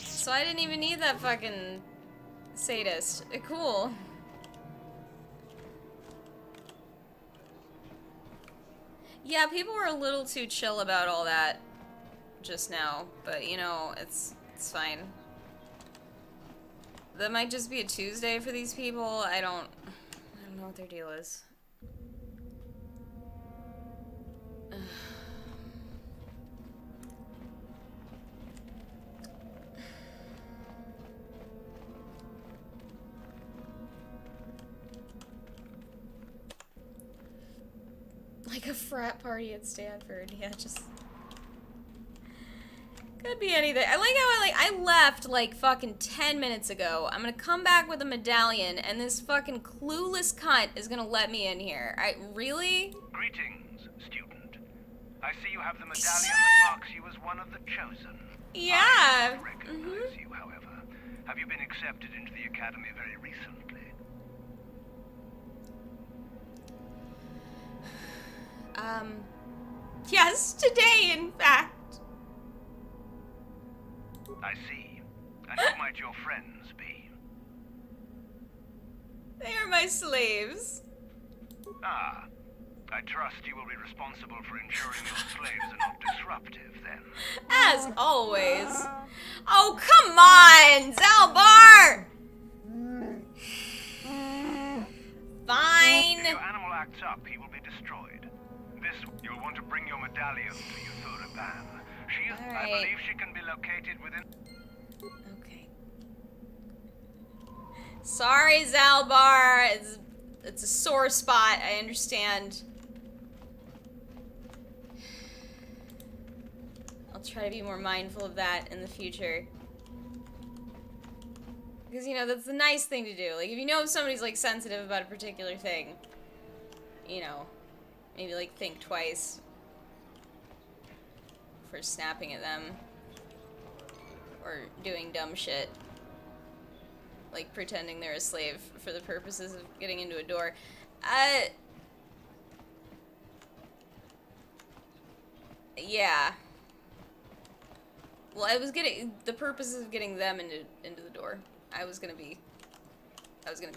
So I didn't even need that fucking sadist. Cool. Yeah, people were a little too chill about all that just now, but you know, it's fine. That might just be a Tuesday for these people. I don't know what their deal is. a frat party at Stanford. Yeah, just... Could be anything. I like how I left like fucking 10 minutes ago. I'm gonna come back with a medallion, and this fucking clueless cunt is gonna let me in here. Really? Greetings, student. I see you have the medallion that marks you as one of the chosen. Yeah. I don't recognize you, however. Have you been accepted into the academy very recently? Yes, today, in fact. I see. And who might your friends be? They are my slaves. Ah. I trust you will be responsible for ensuring your slaves are not disruptive, then. As always. Oh, come on, Zalbar! Fine. If your animal acts up, he will be destroyed. You'll want to bring your medallion to Euthura Ban. I believe she can be located within... Okay. Sorry, Zalbar. It's a sore spot, I understand. I'll try to be more mindful of that in the future. Because, you know, that's the nice thing to do. Like, if you know somebody's, like, sensitive about a particular thing, you know, maybe, like, think twice for snapping at them. Or doing dumb shit. Like, pretending they're a slave for the purposes of getting into a door. Yeah. Well, I was getting the purposes of getting them into the door. I was gonna be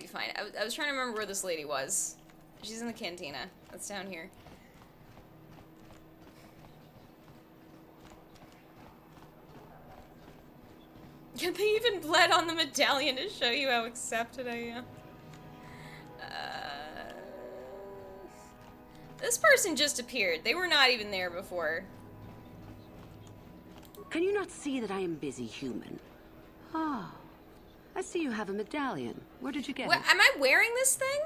fine. I was trying to remember where this lady was. She's in the cantina. That's down here. They even bled on the medallion to show you how accepted I am. This person just appeared. They were not even there before. Can you not see that I am busy, human? Ah, I see you have a medallion. Where did you get it? Am I wearing this thing?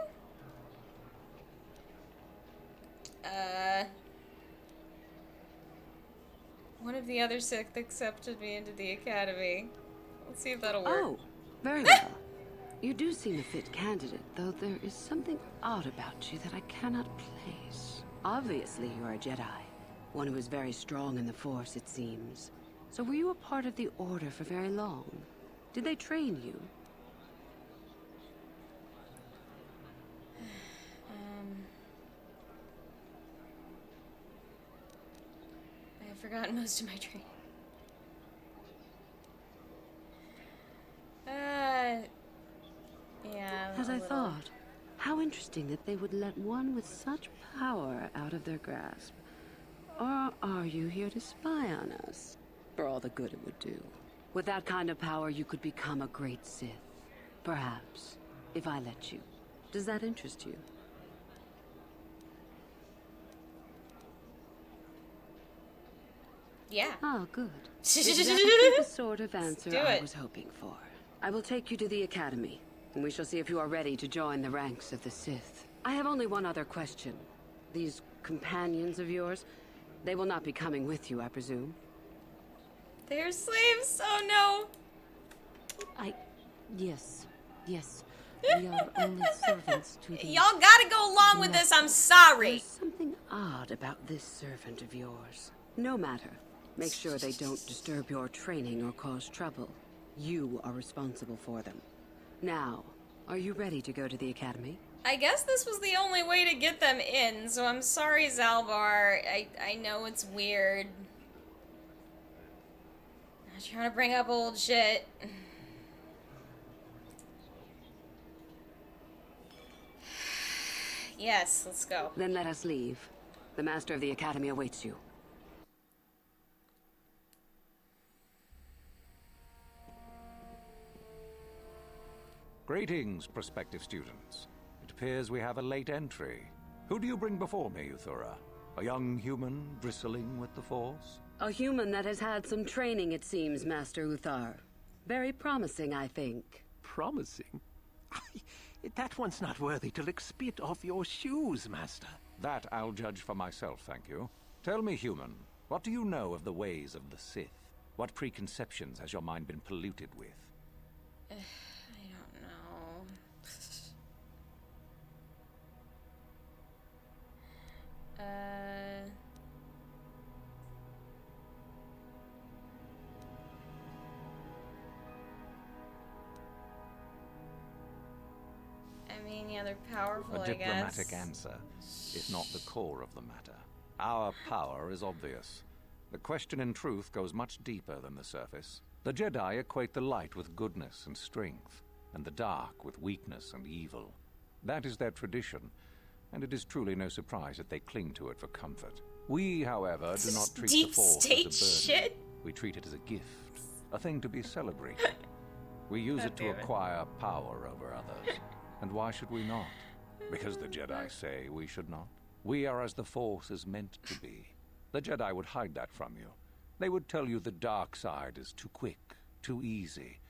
One of the other Sith accepted me into the academy. Let's see if that'll work. Oh, very well. You do seem a fit candidate, though there is something odd about you that I cannot place. Obviously, you are a Jedi. One who is very strong in the Force, it seems. So were you a part of the Order for very long? Did they train you? I've forgotten most of my training. Yeah. As I thought. How interesting that they would let one with such power out of their grasp. Or are you here to spy on us? For all the good it would do. With that kind of power, you could become a great Sith. Perhaps, if I let you. Does that interest you? Yeah. Oh, good. Exactly the sort of answer I was hoping for. I will take you to the academy, and we shall see if you are ready to join the ranks of the Sith. I have only one other question. These companions of yours, they will not be coming with you, I presume? They're slaves? Oh no! Yes. We are only servants to the... Y'all gotta go along with this, I'm sorry! There's something odd about this servant of yours. No matter. Make sure they don't disturb your training or cause trouble. You are responsible for them. Now, are you ready to go to the academy? I guess this was the only way to get them in, so I'm sorry, Zalbar. I know it's weird. I'm trying to bring up old shit. Yes, let's go. Then let us leave. The master of the academy awaits you. Greetings, prospective students. It appears we have a late entry. Who do you bring before me, Euthura? A young human bristling with the Force? A human that has had some training, it seems, Master Uthar. Very promising, I think. Promising? That one's not worthy to lick spit off your shoes, Master. That I'll judge for myself, thank you. Tell me, human, what do you know of the ways of the Sith? What preconceptions has your mind been polluted with? I don't know. I mean, yeah, they're powerful, A diplomatic answer is not the core of the matter. Our power is obvious. The question in truth goes much deeper than the surface. The Jedi equate the light with goodness and strength, and the dark with weakness and evil. That is their tradition, and it is truly no surprise that they cling to it for comfort. We, however, do not treat the Force as a burden. Shit. We treat it as a gift, a thing to be celebrated. We use it to acquire power over others. And why should we not? Because the Jedi say we should not. We are as the Force is meant to be. The Jedi would hide that from you. They would tell you the dark side is too quick, too easy,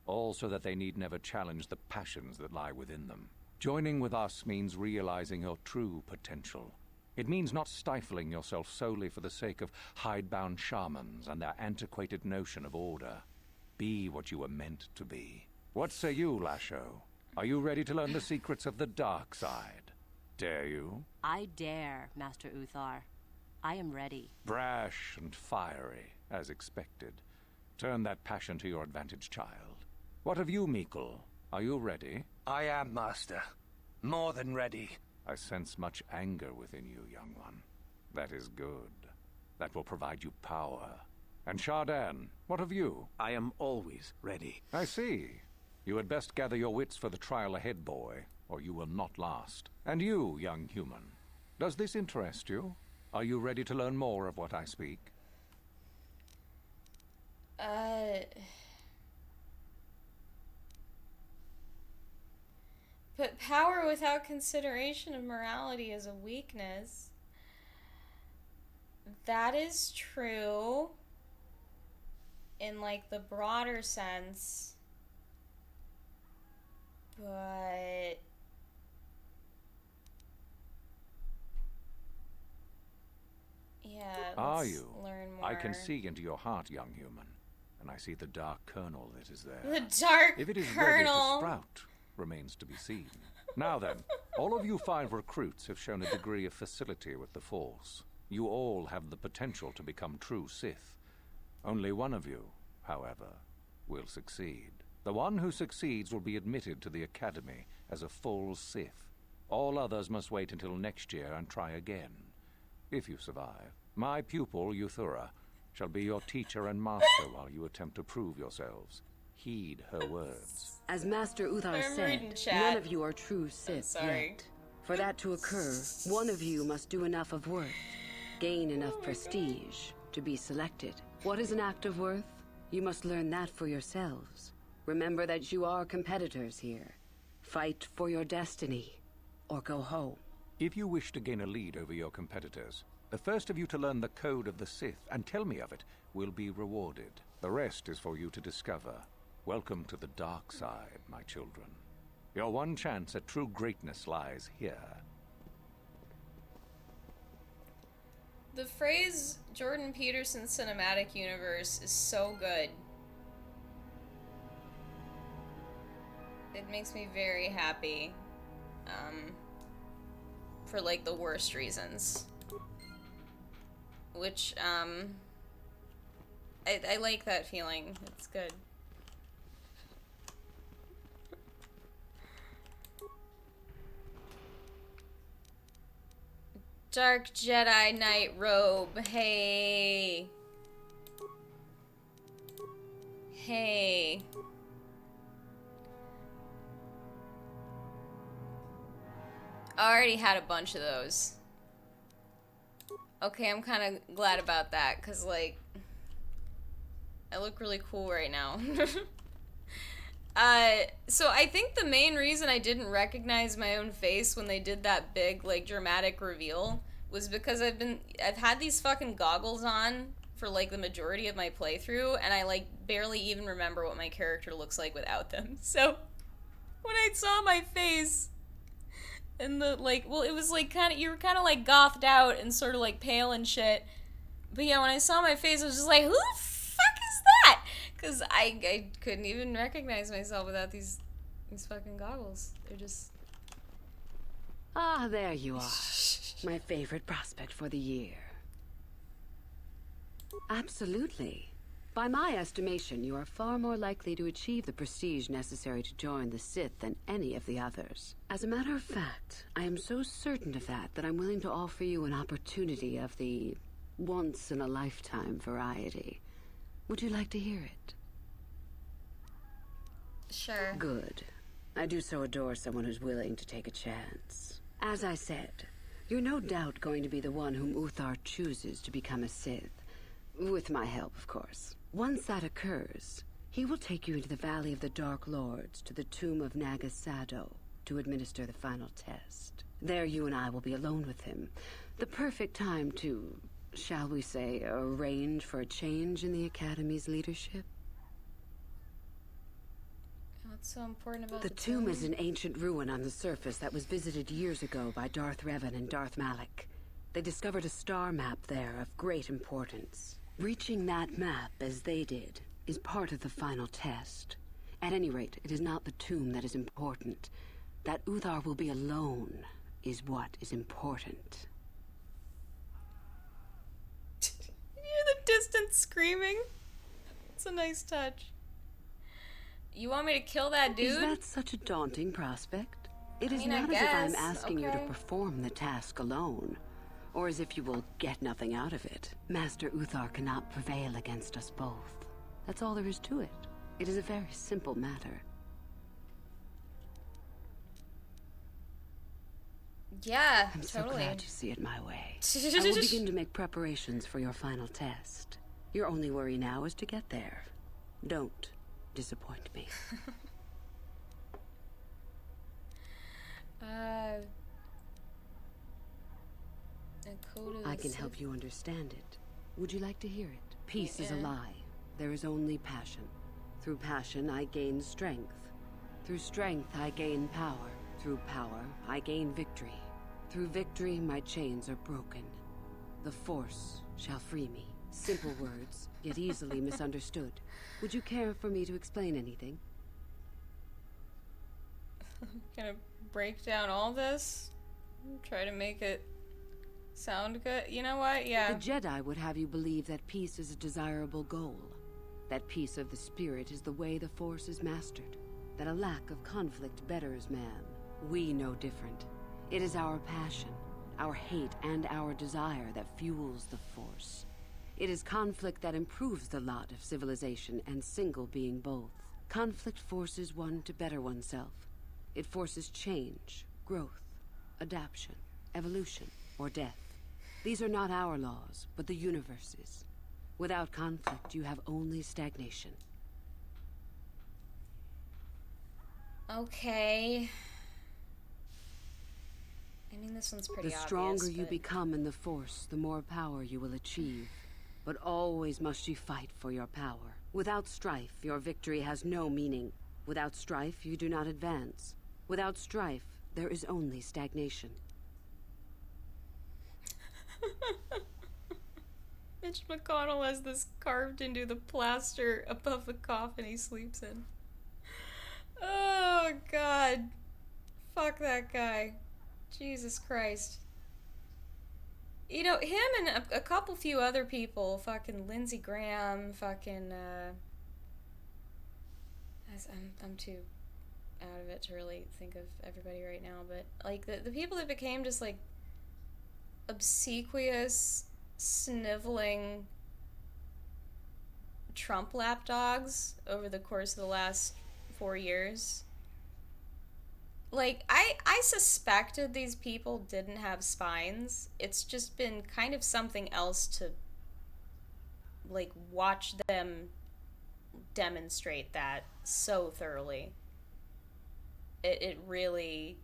all so that they need never challenge the passions that lie within them. Joining with us means realizing your true potential. It means not stifling yourself solely for the sake of hidebound shamans and their antiquated notion of order. Be what you were meant to be. What say you, Lasho? Are you ready to learn the secrets of the dark side? Dare you? I dare, Master Uthar. I am ready. Brash and fiery, as expected. Turn that passion to your advantage, child. What of you, Meekle? Are you ready? I am, Master. More than ready. I sense much anger within you, young one. That is good. That will provide you power. And Shardan, what of you? I am always ready. I see. You had best gather your wits for the trial ahead, boy, or you will not last. And you, young human, does this interest you? Are you ready to learn more of what I speak? But power without consideration of morality is a weakness. That is true in, like, the broader sense. But yeah, are you? Learn more. I can see into your heart, young human, and I see the dark kernel that is there. The dark If it is kernel. ready to sprout, remains to be seen. Now then, all of you 5 recruits have shown a degree of facility with the Force. You all have the potential to become true Sith. Only one of you, however, will succeed. The one who succeeds will be admitted to the Academy as a full Sith. All others must wait until next year and try again. If you survive, my pupil, Euthura, shall be your teacher and master while you attempt to prove yourselves. Heed her words. As Master Uthar said, none of you are true Sith yet. For that to occur, one of you must do enough of worth, gain enough prestige, to be selected. What is an act of worth? You must learn that for yourselves. Remember that you are competitors here. Fight for your destiny, or go home. If you wish to gain a lead over your competitors, the first of you to learn the code of the Sith and tell me of it will be rewarded. The rest is for you to discover. Welcome to the dark side, my children. Your one chance at true greatness lies here. The phrase Jordan Peterson cinematic universe is so good. It makes me very happy. For like the worst reasons. Which, I like that feeling. It's good. Dark Jedi Knight robe. Hey. Hey. I already had a bunch of those. Okay, I'm kind of glad about that, because, like, I look really cool right now. So I think the main reason I didn't recognize my own face when they did that big, like, dramatic reveal was because I've had these fucking goggles on for, like, the majority of my playthrough, and I, like, barely even remember what my character looks like without them. So when I saw my face, And the, like, well, it was like kind of, you were kind of like gothed out and sort of like pale and shit. But yeah, when I saw my face, I was just like, who the fuck is that? Because I couldn't even recognize myself without these fucking goggles. They're just... Ah, there you are. My favorite prospect for the year. Absolutely. By my estimation, you are far more likely to achieve the prestige necessary to join the Sith than any of the others. As a matter of fact, I am so certain of that I'm willing to offer you an opportunity of the once-in-a-lifetime variety. Would you like to hear it? Sure. Good. I do so adore someone who's willing to take a chance. As I said, you're no doubt going to be the one whom Uthar chooses to become a Sith. With my help, of course. Once that occurs, he will take you into the Valley of the Dark Lords to the tomb of Naga Sado to administer the final test. There you and I will be alone with him. The perfect time to, shall we say, arrange for a change in the Academy's leadership. What's so important about the tomb? Is an ancient ruin on the surface that was visited years ago by Darth Revan and Darth Malak. They discovered a star map there of great importance. Reaching that map, as they did, is part of the final test. At any rate, it is not the tomb that is important. That Uthar will be alone is what is important. You hear the distant screaming? It's a nice touch. You want me to kill that dude? Is that such a daunting prospect? It is I mean, not as if I'm asking you to okay. perform the task alone. Or as if you will get nothing out of it. Master Uthar cannot prevail against us both. That's all there is to it. It is a very simple matter. Yeah, I'm totally. so glad you see it my way. I will begin to make preparations for your final test. Your only worry now is to get there. Don't disappoint me. I can help you understand it. Would you like to hear it? Peace is a lie. There is only passion. Through passion, I gain strength. Through strength, I gain power. Through power, I gain victory. Through victory, my chains are broken. The Force shall free me. Simple words, yet easily misunderstood. Would you care for me to explain anything? Gonna break down all this? Try to make it sound good? You know what? Yeah. The Jedi would have you believe that peace is a desirable goal. That peace of the spirit is the way the Force is mastered. That a lack of conflict betters man. We know different. It is our passion, our hate, and our desire that fuels the Force. It is conflict that improves the lot of civilization and single being both. Conflict forces one to better oneself. It forces change, growth, adaptation, evolution, or death. These are not our laws, but the universe's. Without conflict, you have only stagnation. Okay. I mean, this one's pretty obvious. The stronger you but... become in the Force, the more power you will achieve. But always must you fight for your power. Without strife, your victory has no meaning. Without strife, you do not advance. Without strife, there is only stagnation. Mitch McConnell has this carved into the plaster above the coffin he sleeps in. Oh, God. Fuck that guy. Jesus Christ. You know, him and a couple few other people, fucking Lindsey Graham, fucking, I'm too out of it to really think of everybody right now, but, like, the people that became just, like, obsequious, sniveling Trump lapdogs over the course of the last 4 years. Like, I suspected these people didn't have spines. It's just been kind of something else to, like, watch them demonstrate that so thoroughly. It really...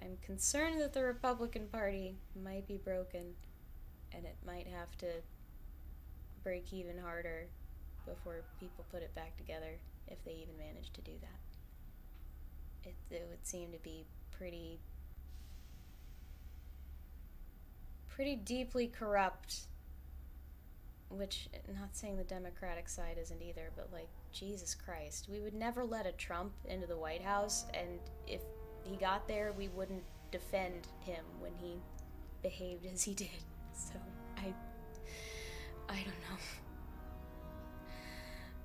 I'm concerned that the Republican Party might be broken, and it might have to break even harder before people put it back together, if they even manage to do that. it would seem to be pretty deeply corrupt, which, not saying the Democratic side isn't either, but like, Jesus Christ, we would never let a Trump into the White House, and if he got there, we wouldn't defend him when he behaved as he did. So I don't know.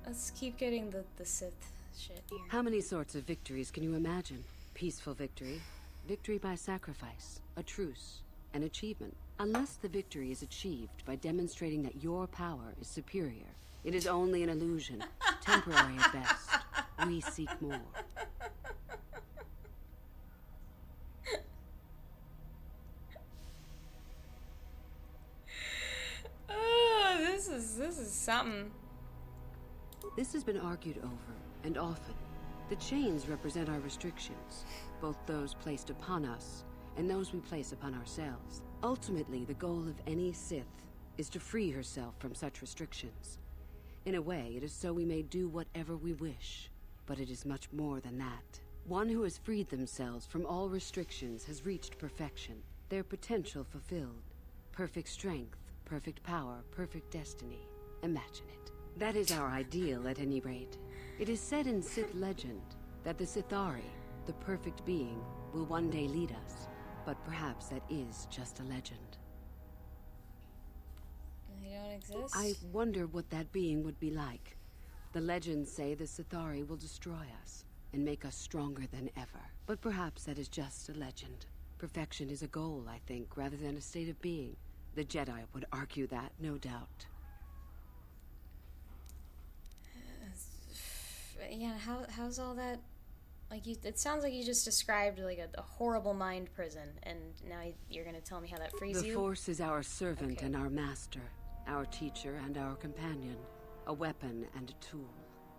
Let's keep getting the Sith shit here. How many sorts of victories can you imagine? Peaceful victory, victory by sacrifice, a truce, an achievement. Unless the victory is achieved by demonstrating that your power is superior, it is only an illusion, temporary at best. We seek more. Oh, this is something. This has been argued over, and often. The chains represent our restrictions, both those placed upon us and those we place upon ourselves. Ultimately, the goal of any Sith is to free herself from such restrictions. In a way, it is so we may do whatever we wish, but it is much more than that. One who has freed themselves from all restrictions has reached perfection, their potential fulfilled. Perfect strength, perfect power, perfect destiny. Imagine it. That is our ideal, at any rate. It is said in Sith legend that the Sithari, the perfect being, will one day lead us. But perhaps that is just a legend. They don't exist? I wonder what that being would be like. The legends say the Sithari will destroy us and make us stronger than ever. But perhaps that is just a legend. Perfection is a goal, I think, rather than a state of being. The Jedi would argue that, no doubt. Yeah, how's all that? Like, it sounds like you just described like a horrible mind prison, and now you're gonna tell me how that frees you? The Force is our servant Okay. and our master, our teacher and our companion, a weapon and a tool.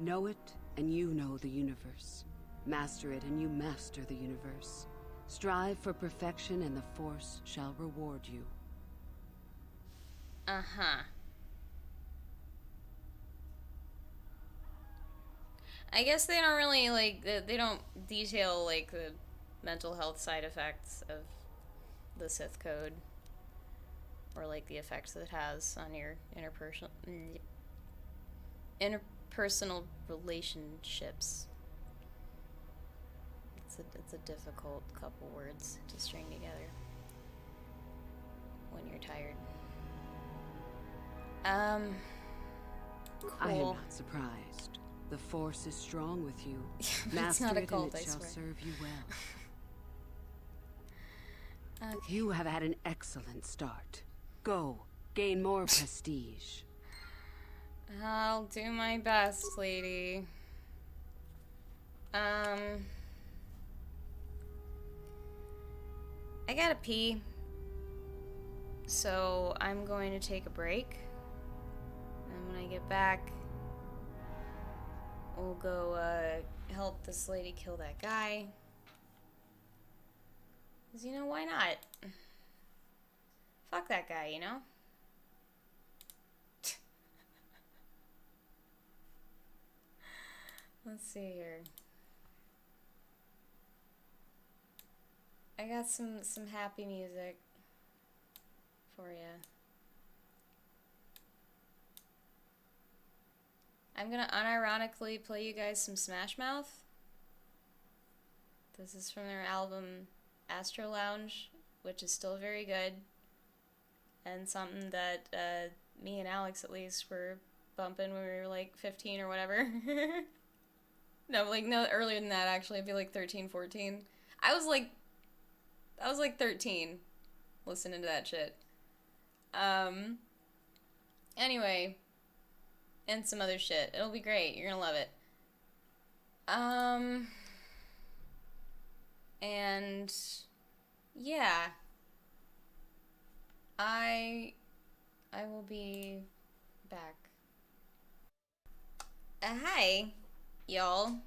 Know it, and you know the universe. Master it, and you master the universe. Strive for perfection, and the Force shall reward you. Uh-huh. I guess they don't really, like, they don't detail, like, the mental health side effects of the Sith Code. Or, like, the effects that it has on your interpersonal relationships. It's a difficult couple words to string together when you're tired. Cool. I am not surprised. The Force is strong with you. It's Master not a it, cult, and I it shall swear. serve you well. Okay. You have had an excellent start. Go, gain more prestige. I'll do my best, lady. I gotta pee. So I'm going to take a break. And when I get back, we'll go help this lady kill that guy. 'Cause, you know, why not? Fuck that guy, you know? Let's see here. I got some happy music for you. I'm gonna unironically play you guys some Smash Mouth. This is from their album Astro Lounge, which is still very good. And something that me and Alex, at least, were bumping when we were like 15 or whatever. No, earlier than that, actually. I'd be like 13, 14. I was like 13 listening to that shit. Anyway, and some other shit. It'll be great. You're gonna love it. And yeah, I will be back. Hi, y'all.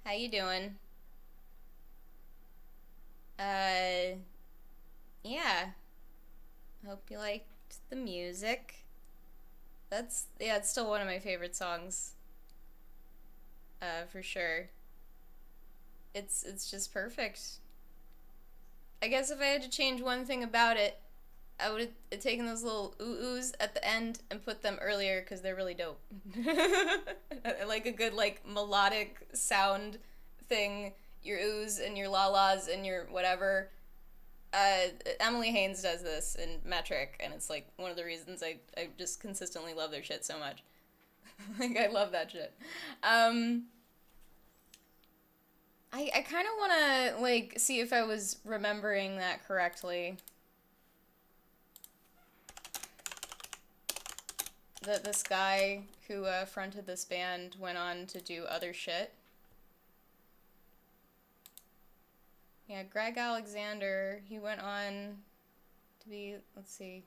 How you doing? Yeah. Hope you liked the music. It's still one of my favorite songs. For sure. it's just perfect. I guess if I had to change one thing about it, I would have taken those little ooh-oohs at the end and put them earlier because they're really dope. I like a good, like, melodic sound thing. Your oohs and your la-las and your whatever. Emily Haynes does this in Metric, and it's, like, one of the reasons I just consistently love their shit so much. Like, I love that shit. I kind of want to, like, see if I was remembering that correctly. That this guy who fronted this band went on to do other shit. Yeah, Greg Alexander, he went on to be, let's see.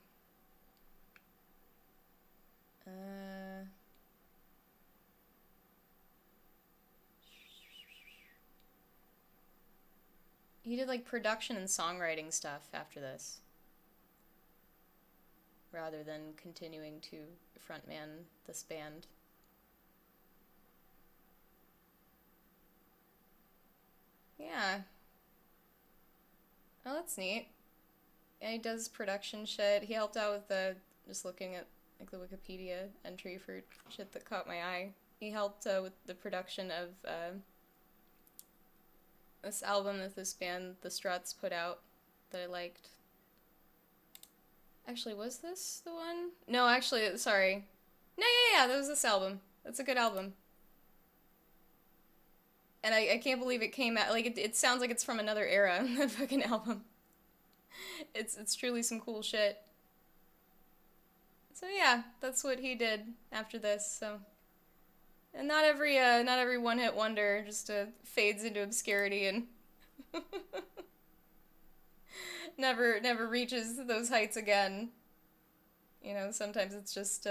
He did, like, production and songwriting stuff after this, rather than continuing to frontman this band. Yeah. Oh, that's neat. Yeah, he does production shit. He helped out with the, just looking at, like, the Wikipedia entry for shit that caught my eye. He helped with the production of this album that this band, The Struts, put out that I liked. Actually, was this the one? No, actually, sorry. No, yeah, that was this album. That's a good album. And I can't believe it came out, like, it sounds like it's from another era, that fucking album. It's truly some cool shit. So yeah, that's what he did after this, so. And not every one-hit wonder just fades into obscurity and never reaches those heights again. You know, sometimes it's just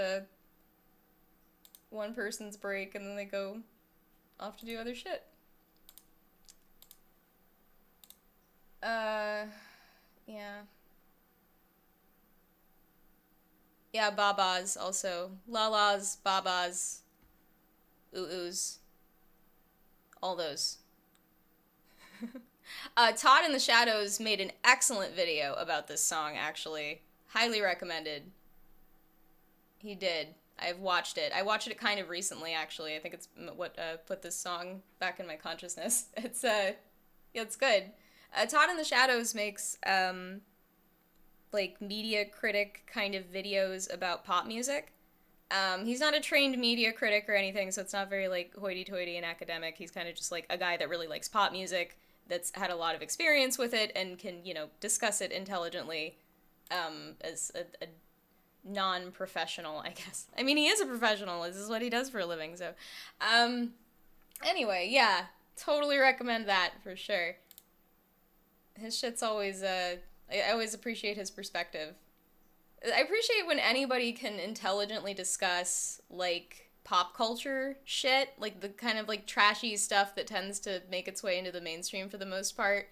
one person's break and then they go off to do other shit. Yeah. Yeah, babas also. La-las, babas, ooh-oohs. All those. Todd in the Shadows made an excellent video about this song, actually. Highly recommended. He did. I've watched it. I watched it kind of recently, actually. I think it's what put this song back in my consciousness. It's, yeah, it's good. Todd in the Shadows makes, like, media critic kind of videos about pop music. He's not a trained media critic or anything, so it's not very, like, hoity-toity and academic. He's kind of just, like, a guy that really likes pop music, that's had a lot of experience with it, and can, you know, discuss it intelligently, as a non-professional, I guess. I mean, he is a professional. This is what he does for a living, so. Anyway, yeah. Totally recommend that, for sure. His shit's always, I always appreciate his perspective. I appreciate when anybody can intelligently discuss, like, pop culture shit, like the kind of, like, trashy stuff that tends to make its way into the mainstream for the most part,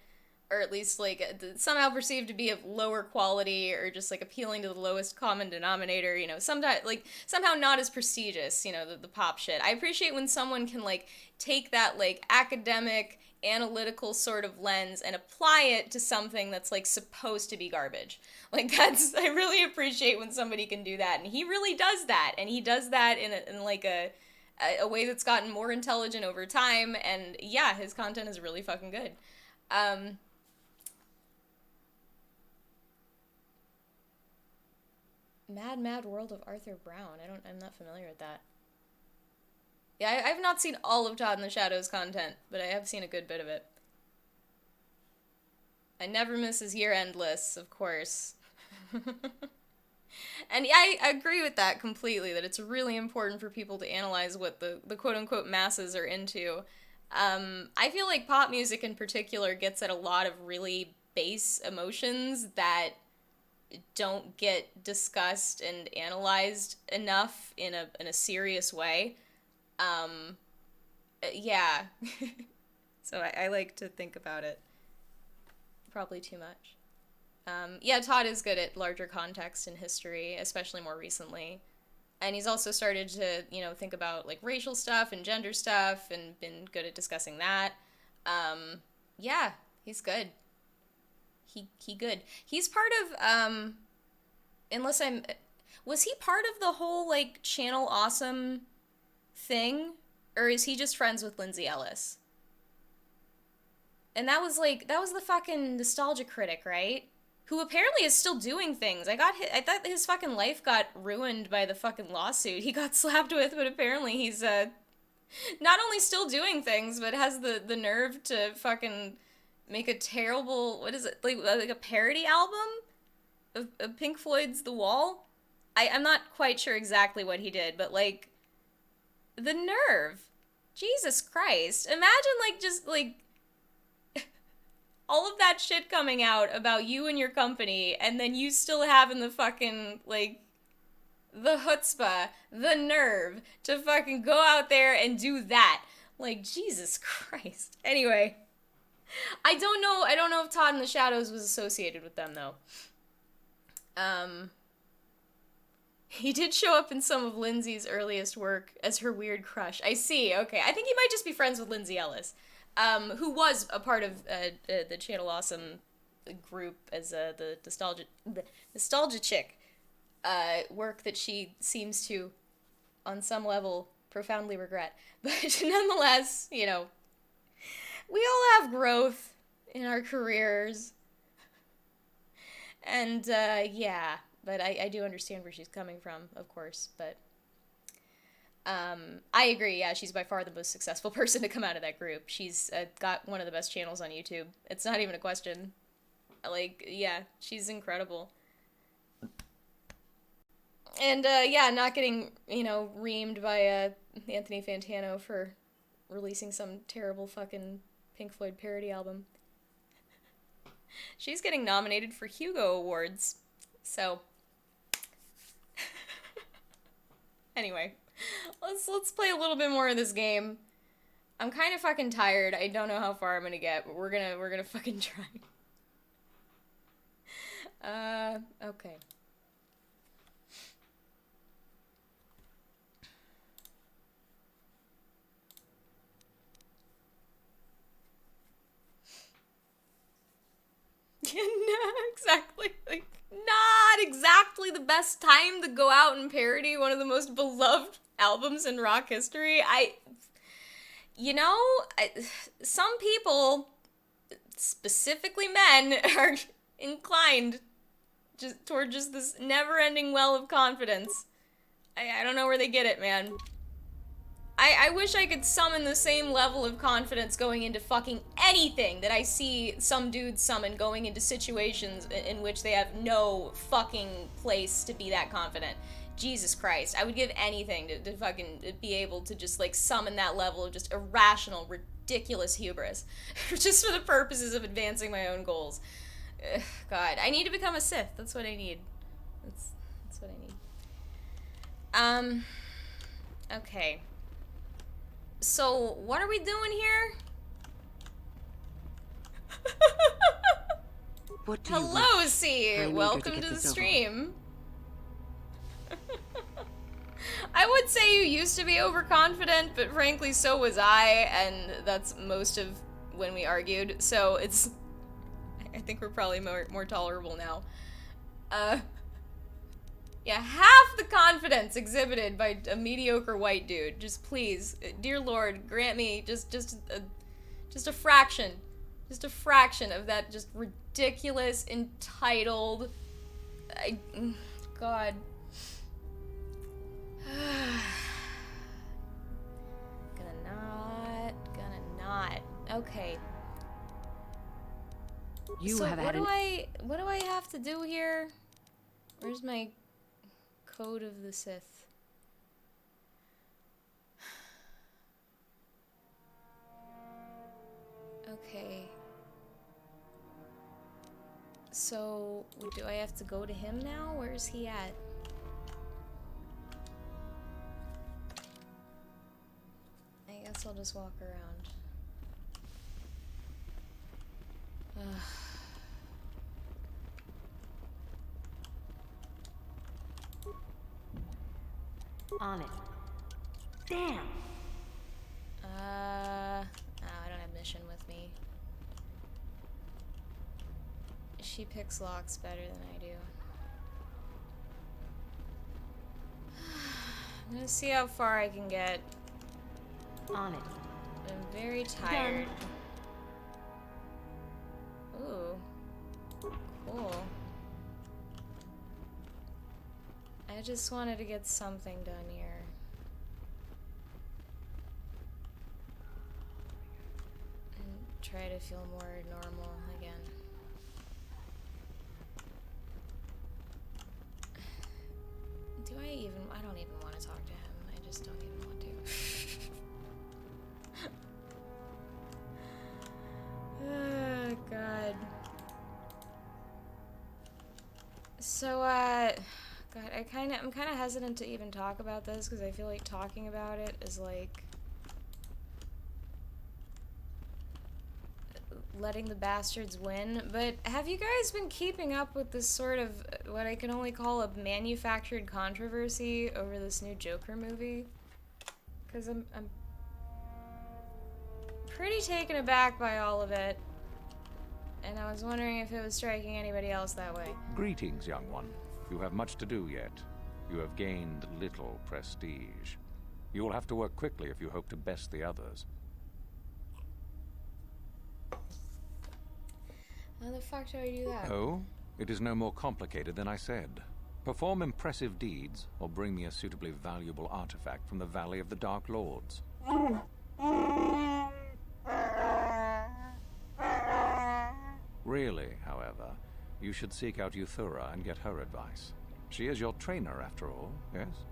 or at least, like, somehow perceived to be of lower quality, or just, like, appealing to the lowest common denominator, you know, sometimes, like, somehow not as prestigious, you know, the pop shit. I appreciate when someone can, like, take that, like, academic, analytical sort of lens and apply it to something that's, like, supposed to be garbage. Like, that's, I really appreciate when somebody can do that, and he really does that, and he does that in like, a way that's gotten more intelligent over time, and yeah, his content is really fucking good. Mad World of Arthur Brown. I'm not familiar with that. Yeah, I've not seen all of Todd in the Shadows content, but I have seen a good bit of it. I never miss his year-end lists, of course. And yeah, I agree with that completely, that it's really important for people to analyze what the quote-unquote masses are into. I feel like pop music in particular gets at a lot of really base emotions that don't get discussed and analyzed enough in a serious way. Yeah. So I like to think about it. Probably too much. Yeah, Todd is good at larger context and history, especially more recently. And he's also started to, you know, think about, like, racial stuff and gender stuff and been good at discussing that. Yeah, he's good. He good. He's part of, was he part of the whole, like, Channel Awesome thing? Or is he just friends with Lindsay Ellis? And that was the fucking Nostalgia Critic, right? Who apparently is still doing things. I thought his fucking life got ruined by the fucking lawsuit he got slapped with, but apparently he's, not only still doing things, but has the nerve to fucking make a terrible, what is it, like a parody album of Pink Floyd's The Wall? I'm not quite sure exactly what he did, but, like, the nerve. Jesus Christ. Imagine, like, just, like, all of that shit coming out about you and your company, and then you still having the fucking, like, the chutzpah, the nerve to fucking go out there and do that. Like, Jesus Christ. Anyway, I don't know if Todd in the Shadows was associated with them, though. He did show up in some of Lindsay's earliest work as her weird crush. I see, okay. I think he might just be friends with Lindsay Ellis. Who was a part of the Channel Awesome group as the nostalgia chick work that she seems to, on some level, profoundly regret. But nonetheless, you know, we all have growth in our careers. And, yeah, but I do understand where she's coming from, of course, but... I agree, yeah, she's by far the most successful person to come out of that group. She's got one of the best channels on YouTube. It's not even a question. Like, yeah, she's incredible. And, yeah, not getting, you know, reamed by Anthony Fantano for releasing some terrible fucking Pink Floyd parody album. She's getting nominated for Hugo Awards. So, anyway. Let's play a little bit more of this game. I'm kind of fucking tired. I don't know how far I'm gonna get, but we're gonna fucking try. Okay. Yeah, no, exactly. Like, not exactly the best time to go out and parody one of the most beloved albums in rock history. Some people, specifically men, are inclined toward just this never-ending well of confidence. I don't know where they get it, man. I wish I could summon the same level of confidence going into fucking anything that I see some dudes summon going into situations in which they have no fucking place to be that confident. Jesus Christ. I would give anything to fucking be able to just, like, summon that level of just irrational, ridiculous hubris. Just for the purposes of advancing my own goals. Ugh, God. I need to become a Sith. That's what I need. That's what I need. Okay. So, what are we doing here? What do you Hello, wish? C. I'm Welcome eager to the get this over stream. I would say you used to be overconfident, but frankly, so was I, and that's most of when we argued, so it's... I think we're probably more tolerable now. Yeah, half the confidence exhibited by a mediocre white dude. Just please, dear Lord, grant me just a fraction. Just a fraction of that just ridiculous, entitled... God... Gonna not. Okay. So what do I have to do here? Where's my code of the Sith? Okay. So, do I have to go to him now? Where is he at? I guess I'll just walk around. On it. Damn! Oh, I don't have mission with me. She picks locks better than I do. I'm gonna see how far I can get. On it. I'm very tired. Ooh. Cool. I just wanted to get something done here. And try to feel more normal again. I don't even want to talk to him. I just don't even want to. Oh, God. So, God, I'm kind of hesitant to even talk about this because I feel like talking about it is like letting the bastards win. But have you guys been keeping up with this sort of what I can only call a manufactured controversy over this new Joker movie? Because I'm pretty taken aback by all of it, and I was wondering if it was striking anybody else that way. Greetings, young one. You have much to do yet. You have gained little prestige. You will have to work quickly if you hope to best the others. How the fuck do I do that? Oh, it is no more complicated than I said. Perform impressive deeds, or bring me a suitably valuable artifact from the Valley of the Dark Lords. Really, however, you should seek out Euthura and get her advice. She is your trainer, after all, yes?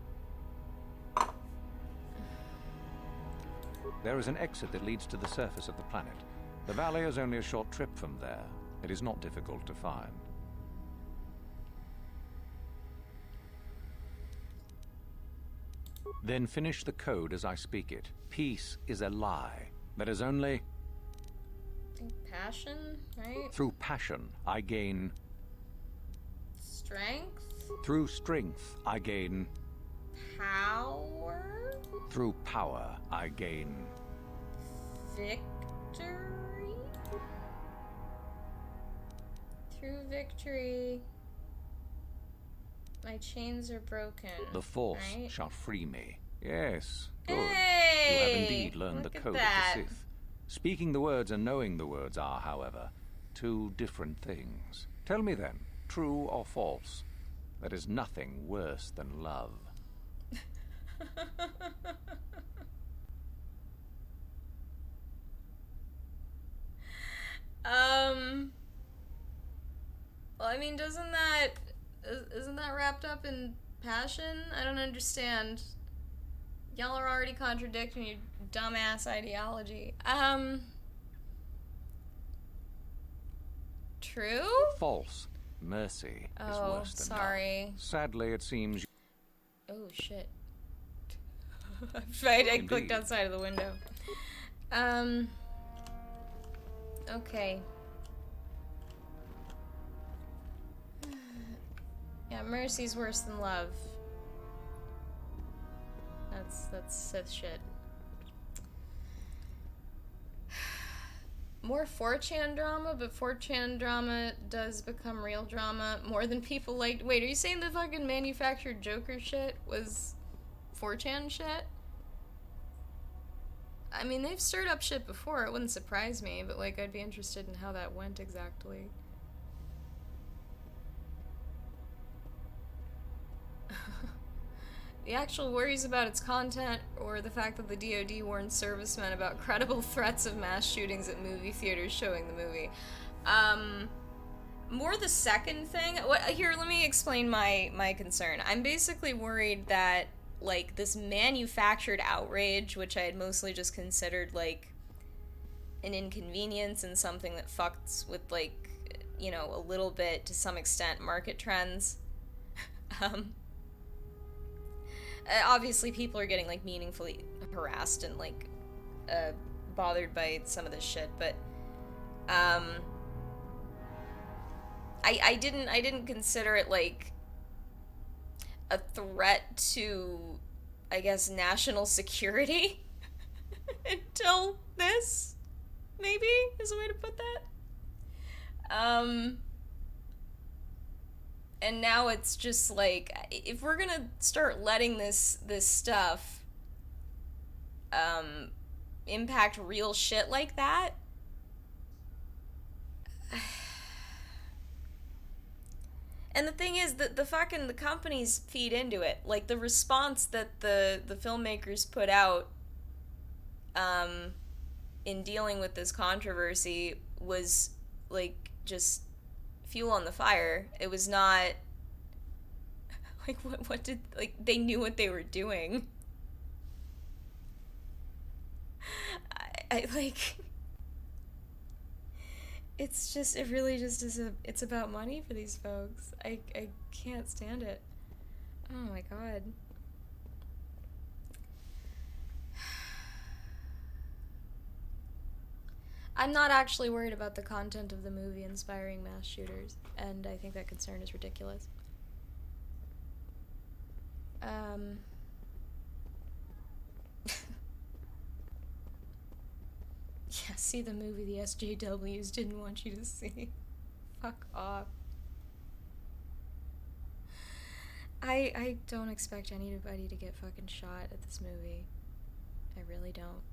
There is an exit that leads to the surface of the planet. The valley is only a short trip from there. It is not difficult to find. Then finish the code as I speak it. Peace is a lie. That is only... Passion, right? Through passion, I gain... Strength? Through strength, I gain... Power? Through power, I gain... Victory? Through victory, my chains are broken. The Force right? shall free me. Yes, good. Hey, you have indeed learned the code of that. the Sith. Speaking the words and knowing the words are, however, two different things. Tell me then, true or false, there is nothing worse than love. Well, I mean, isn't that wrapped up in passion? I don't understand. Y'all are already contradicting your dumbass ideology. True? False. Mercy is Oh, worse than sorry. love. Sadly, it seems... Oh, shit. I clicked outside of the window. Okay. Yeah, mercy's worse than love. That's Sith shit. More 4chan drama, but 4chan drama does become real drama more than people like. Wait, are you saying the fucking manufactured Joker shit was 4chan shit? I mean, they've stirred up shit before, it wouldn't surprise me, but like, I'd be interested in how that went exactly. The actual worries about its content, or the fact that the DoD warned servicemen about credible threats of mass shootings at movie theaters showing the movie. More the second thing. Here, let me explain my concern. I'm basically worried that, like, this manufactured outrage, which I had mostly just considered, like, an inconvenience and something that fucks with, like, you know, a little bit, to some extent, market trends. Obviously people are getting, like, meaningfully harassed and, like, bothered by some of this shit, but, I didn't consider it, like, a threat to, I guess, national security until this, maybe, is a way to put that. And now it's just like, if we're gonna start letting this stuff impact real shit like that, and the thing is that the companies feed into it. Like, the response that the filmmakers put out in dealing with this controversy was like just fuel on the fire. It was not like what did, like, they knew what they were doing. I like, it's just, it really just is it's about money for these folks. I can't stand it. Oh my god. I'm not actually worried about the content of the movie inspiring mass shooters, and I think that concern is ridiculous. Yeah, see the movie the SJWs didn't want you to see. Fuck off. I don't expect anybody to get fucking shot at this movie. I really don't.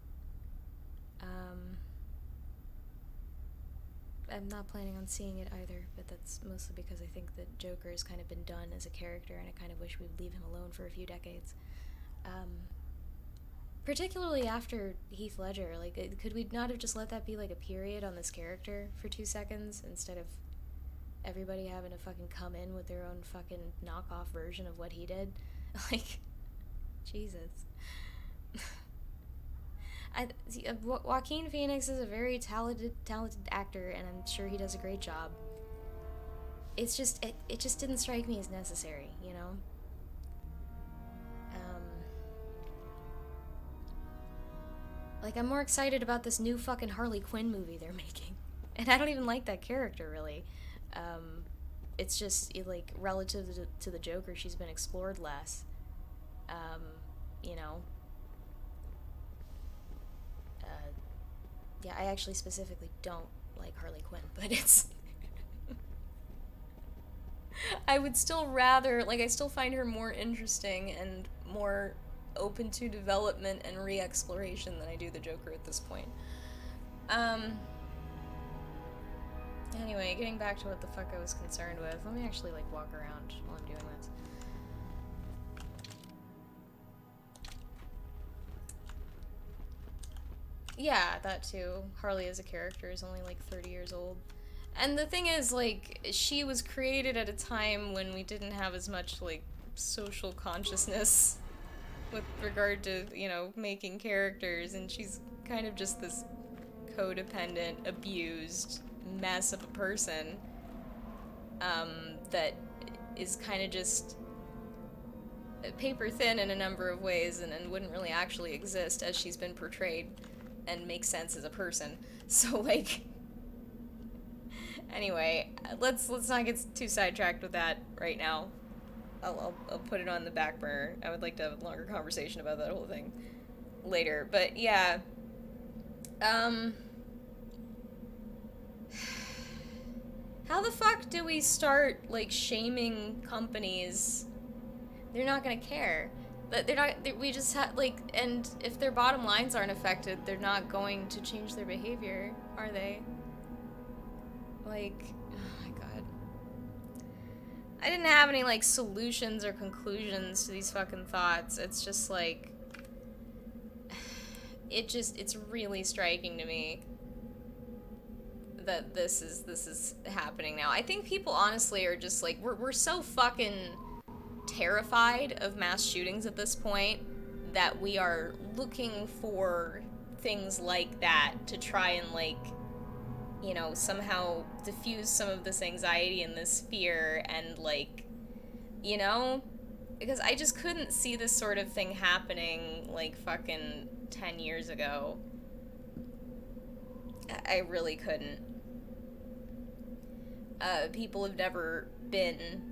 I'm not planning on seeing it either, but that's mostly because I think that Joker has kind of been done as a character, and I kind of wish we'd leave him alone for a few decades. Particularly after Heath Ledger. Like, could we not have just let that be like a period on this character for 2 seconds instead of everybody having to fucking come in with their own fucking knockoff version of what he did? Like, Jesus. Joaquin Phoenix is a very talented actor, and I'm sure he does a great job. It's just, it just didn't strike me as necessary, you know? Like, I'm more excited about this new fucking Harley Quinn movie they're making. And I don't even like that character, really. It's just, like, relative to the Joker, she's been explored less. You know? Yeah, I actually specifically don't like Harley Quinn, but it's... I would still rather, like, I still find her more interesting and more open to development and re-exploration than I do the Joker at this point. Anyway, getting back to what the fuck I was concerned with, let me actually, like, walk around while I'm doing this. Yeah, that too. Harley as a character is only like 30 years old. And the thing is, like, she was created at a time when we didn't have as much, like, social consciousness with regard to, you know, making characters, and she's kind of just this codependent, abused mess of a person, that is kind of just paper thin in a number of ways and wouldn't really actually exist as she's been portrayed and make sense as a person. So, like, anyway, let's not get too sidetracked with that right now. I'll put it on the back burner. I would like to have a longer conversation about that whole thing later. But yeah, how the fuck do we start, like, shaming companies? They're not gonna care. We just have, like, and if their bottom lines aren't affected, they're not going to change their behavior, are they? Like, oh my god. I didn't have any, like, solutions or conclusions to these fucking thoughts. It's just, like, it's really striking to me that this is happening now. I think people honestly are just, like, we're so fucking terrified of mass shootings at this point that we are looking for things like that to try and, like, you know, somehow diffuse some of this anxiety and this fear and, like, you know, because I just couldn't see this sort of thing happening, like, fucking 10 years ago. I really couldn't. People have never been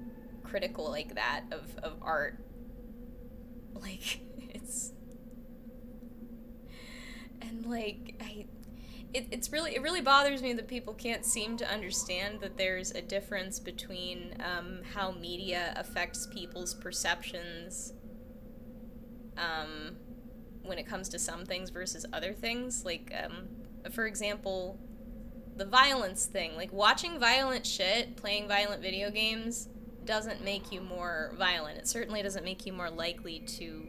critical like that of art. Like, it's... And, like, it really bothers me that people can't seem to understand that there's a difference between how media affects people's perceptions when it comes to some things versus other things. Like, for example, the violence thing. Like, watching violent shit, playing violent video games, doesn't make you more violent. It certainly doesn't make you more likely to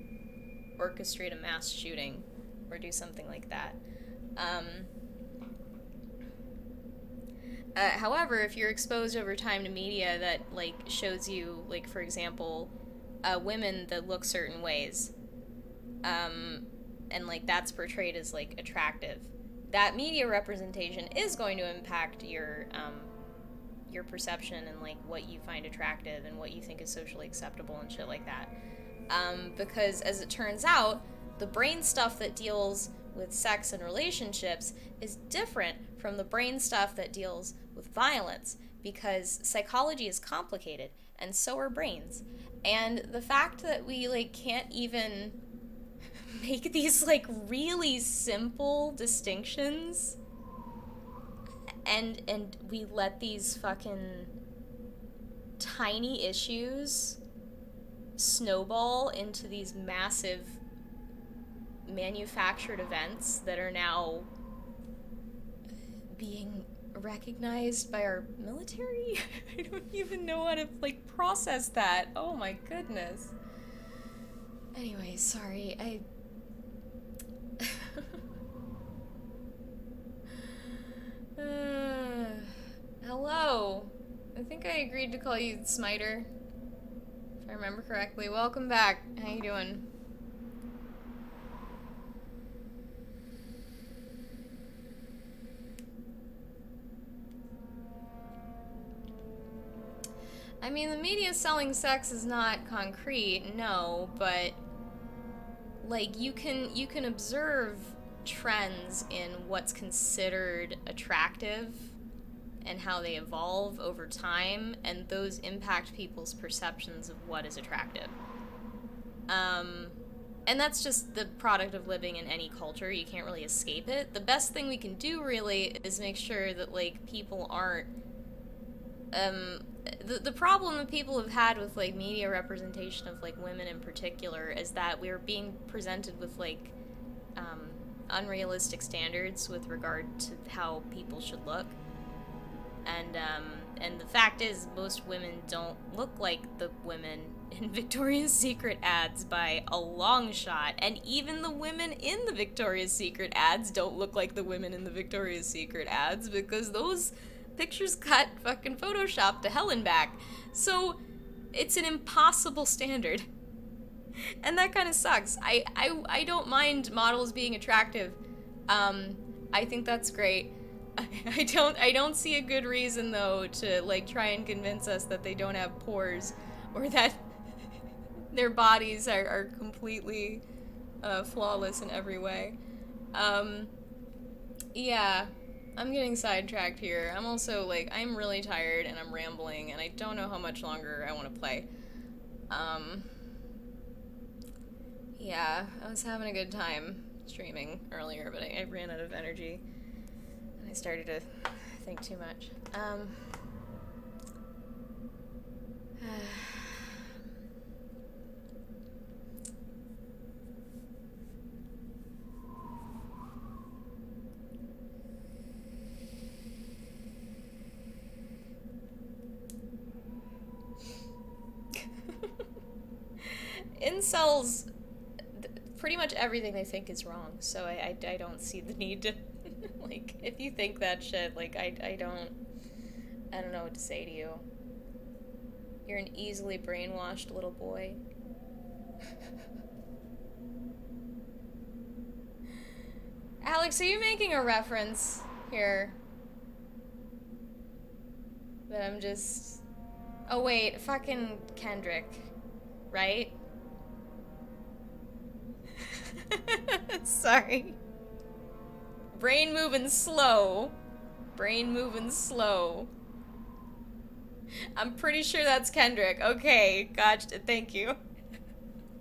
orchestrate a mass shooting or do something like that. However, if you're exposed over time to media that, like, shows you, like, for example, women that look certain ways, and, like, that's portrayed as, like, attractive, that media representation is going to impact your perception and, like, what you find attractive and what you think is socially acceptable and shit like that. Because, as it turns out, the brain stuff that deals with sex and relationships is different from the brain stuff that deals with violence, because psychology is complicated, and so are brains. And the fact that we, like, can't even make these, like, really simple distinctions, and we let these fucking tiny issues snowball into these massive manufactured events that are now being recognized by our military? I don't even know how to, like, process that. Oh my goodness. Anyway, sorry, hello. I think I agreed to call you Smiter, if I remember correctly. Welcome back. How you doing? I mean, the media selling sex is not concrete, no, but, like, you can observe trends in what's considered attractive and how they evolve over time, and those impact people's perceptions of what is attractive. And that's just the product of living in any culture. You can't really escape it. The best thing we can do, really, is make sure that, like, people aren't, the problem that people have had with, like, media representation of, like, women in particular is that we're being presented with, like, unrealistic standards with regard to how people should look. And the fact is, most women don't look like the women in Victoria's Secret ads by a long shot. And even the women in the Victoria's Secret ads don't look like the women in the Victoria's Secret ads, because those pictures got fucking photoshopped to hell and back. So it's an impossible standard. And that kind of sucks. I don't mind models being attractive. I think that's great. I don't see a good reason, though, to, like, try and convince us that they don't have pores or that their bodies are completely flawless in every way. Yeah, I'm getting sidetracked here. I'm also, like, I'm really tired and I'm rambling and I don't know how much longer I want to play. Yeah, I was having a good time streaming earlier, but I ran out of energy. I started to think too much. Incels, pretty much everything they think is wrong, so I don't see the need to, like, if you think that shit, like, I don't know what to say to you. You're an easily brainwashed little boy. Alex, are you making a reference here? That I'm just... Oh wait, fucking Kendrick, right? Sorry. Brain moving slow. Brain moving slow. I'm pretty sure that's Kendrick. Okay, gotcha. Thank you.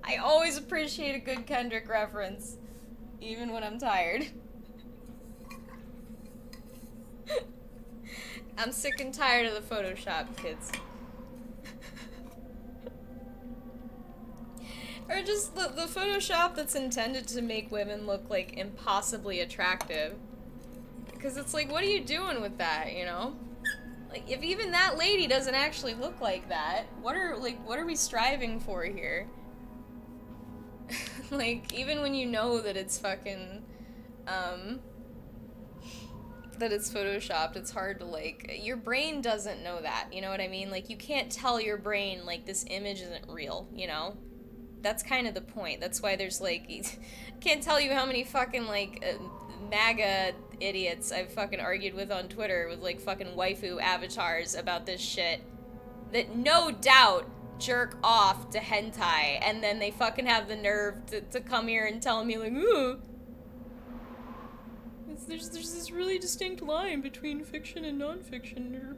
I always appreciate a good Kendrick reference, even when I'm tired. I'm sick and tired of the Photoshop, kids. Or just the Photoshop that's intended to make women look, like, impossibly attractive. Because it's like, what are you doing with that, you know? Like, if even that lady doesn't actually look like that, what are we striving for here? Like, even when you know that it's fucking, that it's photoshopped, it's hard to, like, your brain doesn't know that, you know what I mean? Like, you can't tell your brain, like, this image isn't real, you know? That's kind of the point. That's why there's, like, can't tell you how many fucking, like, MAGA idiots I've fucking argued with on Twitter with, like, fucking waifu avatars about this shit that no doubt jerk off to hentai, and then they fucking have the nerve to come here and tell me, like, ooh, there's this really distinct line between fiction and non-fiction.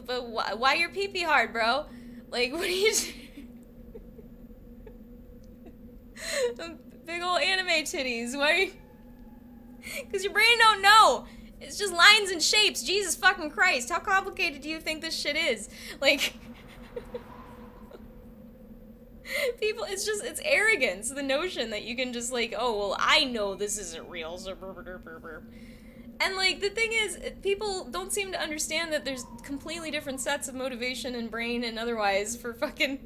But why your pee-pee hard, bro? Like, what are you big old anime titties, why are you... Because your brain don't know. It's just lines and shapes. Jesus fucking Christ. How complicated do you think this shit is? Like... People, it's arrogance, the notion that you can just, like, oh, well, I know this isn't real, so and, like, the thing is, people don't seem to understand that there's completely different sets of motivation and brain and otherwise for fucking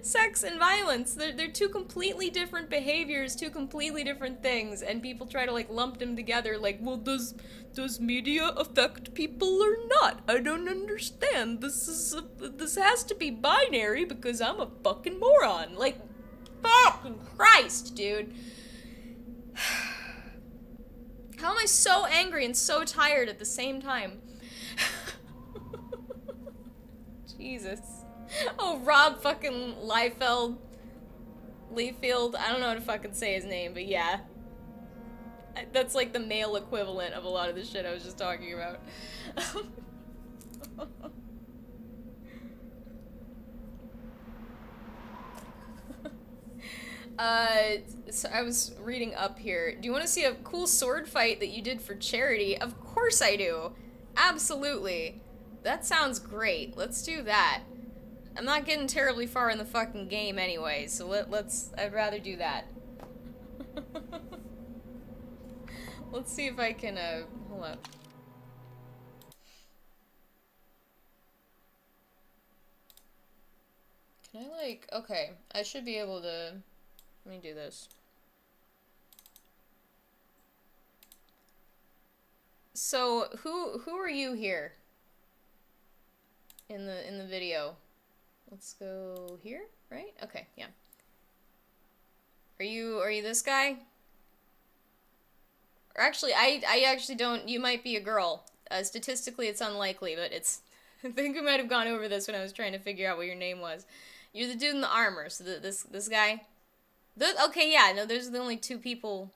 sex and violence. They're two completely different behaviors, two completely different things, and people try to, like, lump them together, like, well, does media affect people or not? I don't understand. This has to be binary because I'm a fucking moron. Like, fucking Christ, dude. How am I so angry and so tired at the same time? Jesus. Oh, Rob fucking Liefeld. I don't know how to fucking say his name, but yeah. That's like the male equivalent of a lot of the shit I was just talking about. So I was reading up here. Do you want to see a cool sword fight that you did for charity? Of course I do. Absolutely. That sounds great. Let's do that. I'm not getting terribly far in the fucking game anyway, so I'd rather do that. Let's see if I can, hold up. Can I, like, okay, I should be able to, let me do this. So, who are you here? In the video? Let's go here, right? Okay, yeah. Are you this guy? Or actually, I actually don't, you might be a girl. Statistically, it's unlikely, but it's, I think we might have gone over this when I was trying to figure out what your name was. You're the dude in the armor, so this guy? Okay, yeah, no, there's the only two people.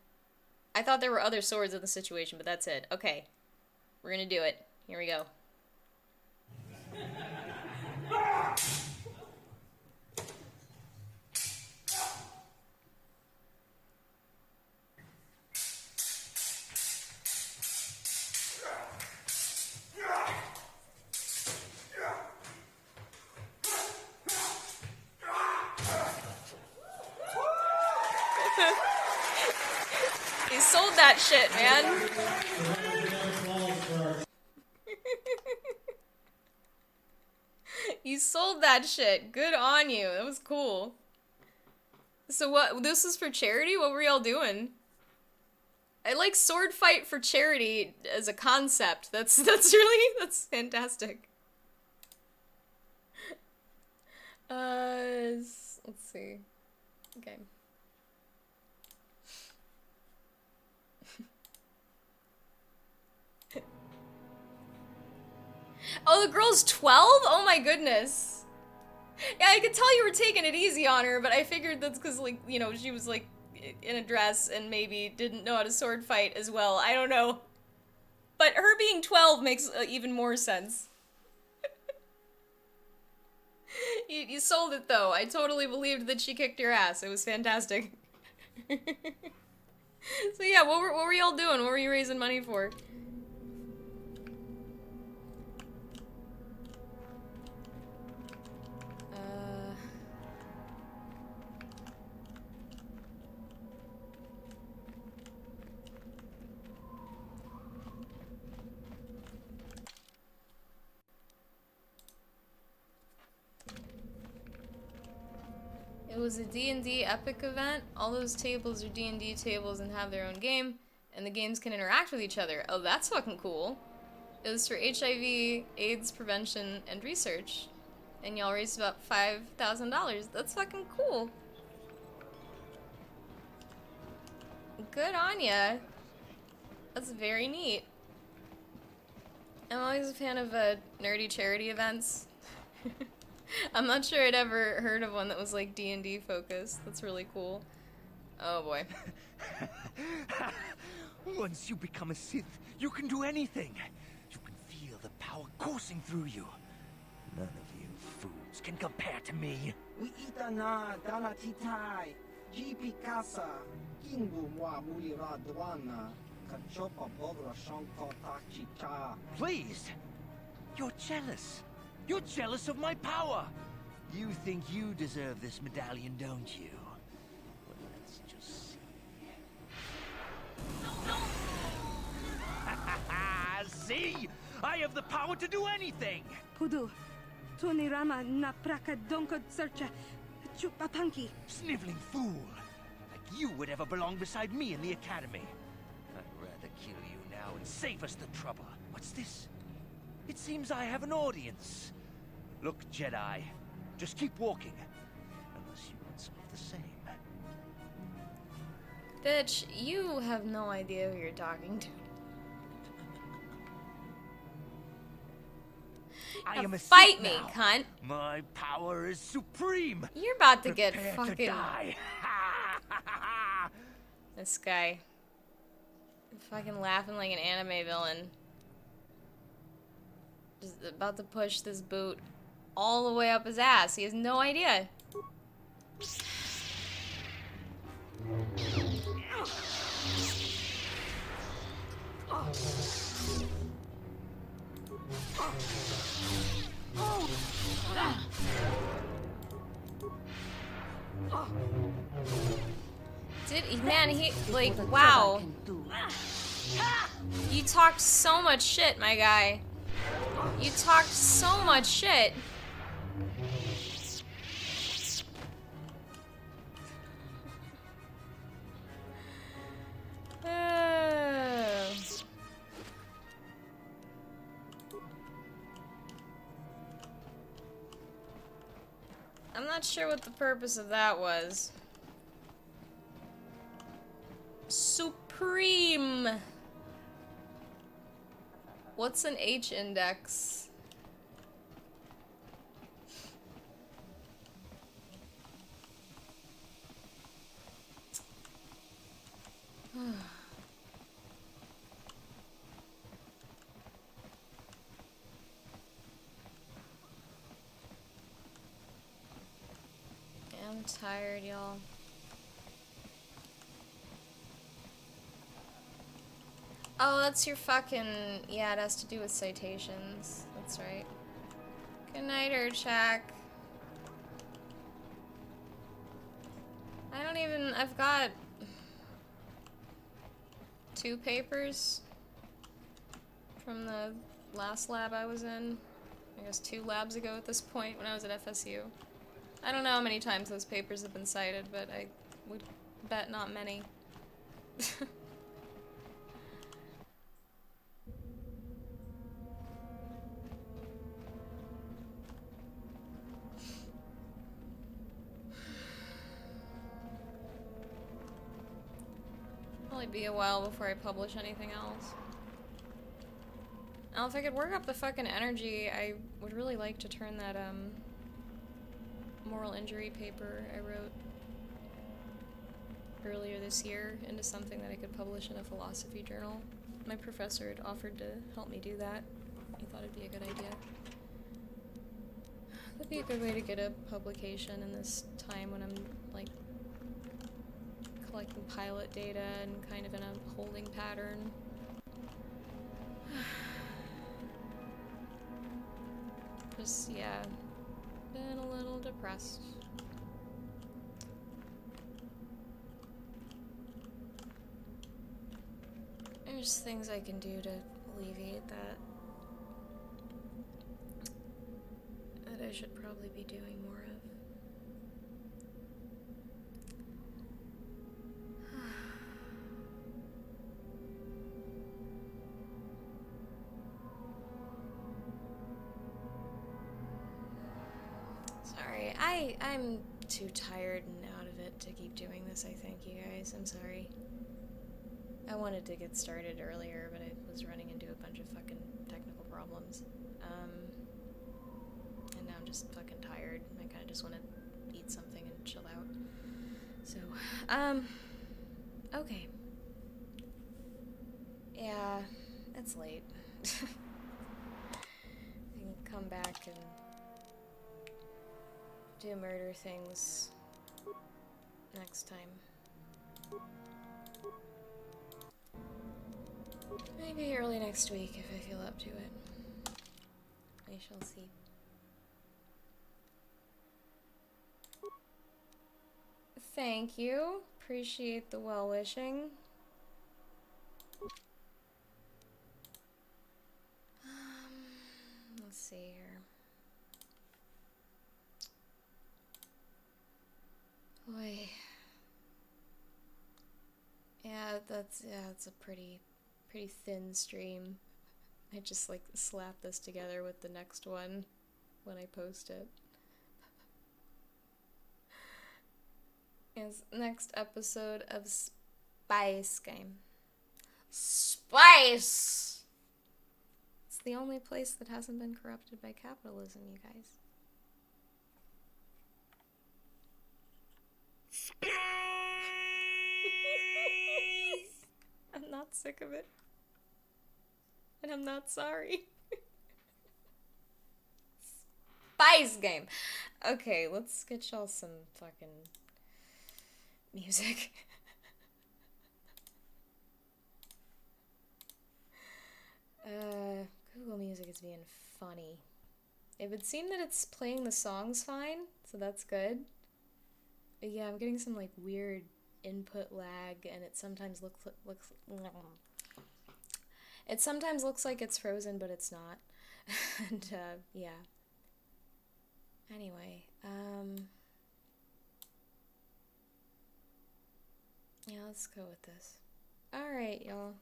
I thought there were other swords in the situation, but that's it. Okay. We're gonna do it. Here we go. You sold that shit, man. You sold that shit. Good on you. That was cool. So what, this is for charity? What were y'all doing? I like sword fight for charity as a concept. That's fantastic. Let's see. Okay. Oh, the girl's 12? Oh my goodness. Yeah, I could tell you were taking it easy on her, but I figured that's because, like, you know, she was, like, in a dress and maybe didn't know how to sword fight as well. I don't know. But her being 12 makes even more sense. You sold it, though. I totally believed that she kicked your ass. It was fantastic. So yeah, what were y'all doing? What were you raising money for? It was a D&D epic event. All those tables are D&D tables and have their own game, and the games can interact with each other. Oh, that's fucking cool. It was for HIV, AIDS prevention, and research. And y'all raised about $5,000. That's fucking cool. Good on ya. That's very neat. I'm always a fan of nerdy charity events. I'm not sure I'd ever heard of one that was like D&D focused. That's really cool. Oh boy. Once you become a Sith, you can do anything. You can feel the power coursing through you. None of you fools can compare to me. Please! You're jealous. You're jealous of my power. You think you deserve this medallion, don't you? Well, let's just see. See? I have the power to do anything! Pudu, Tunirama na praka donko searcha chupapanki. Sniveling fool! Like you would ever belong beside me in the academy. I'd rather kill you now and save us the trouble. What's this? It seems I have an audience. Look, Jedi, just keep walking. Unless you want some of the same. Bitch, you have no idea who you're talking to. I am a fight Sith me, now. cunt. My power is supreme. You're about to get Prepare fucking... to die. This guy. Fucking laughing like an anime villain. Just about to push this boot all the way up his ass. He has no idea. Man, he, like, wow. You talked so much shit, my guy. You talked so much shit. I'm not sure what the purpose of that was. Supreme. What's an H index? I'm tired, y'all. Oh, that's your fucking... Yeah, it has to do with citations. That's right. Good night, Urchak. I don't even... I've got... 2 papers from the last lab I was in. I guess 2 labs ago at this point when I was at FSU. I don't know how many times those papers have been cited, but I would bet not many. Probably be a while before I publish anything else. Now, if I could work up the fucking energy, I would really like to turn that, moral injury paper I wrote earlier this year into something that I could publish in a philosophy journal. My professor had offered to help me do that. He thought it'd be a good idea. That'd be a good way to get a publication in this time when I'm, like, collecting pilot data and kind of in a holding pattern. Just, yeah, been a little depressed. There's things I can do to alleviate that I should probably be doing more of. Sorry, I'm too tired and out of it to keep doing this, I think, you guys. I'm sorry. I wanted to get started earlier, but I was running into a bunch of fucking technical problems. And now I'm just fucking tired. I kinda just wanna eat something and chill out. So, okay. Yeah, it's late. I can come back and do murder things next time. Maybe early next week if I feel up to it. We shall see. Thank you. Appreciate the well-wishing. Let's see here. Boy. Yeah, it's a pretty thin stream. I just like slap this together with the next one when I post it. Yes, next episode of Spice Game. Spice! It's the only place that hasn't been corrupted by capitalism, you guys. I'm not sick of it. And I'm not sorry. Spice Game! Okay, let's get y'all some fucking music. Google Music is being funny. It would seem that it's playing the songs fine, so that's good. But yeah, I'm getting some like weird input lag, and it sometimes looks it sometimes looks like it's frozen, but it's not. And yeah. Anyway, yeah, let's go with this. Alright, y'all.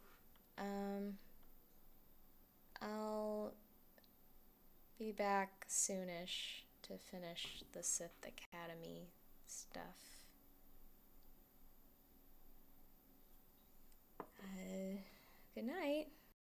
I'll be back soonish to finish the Sith Academy stuff. Good night.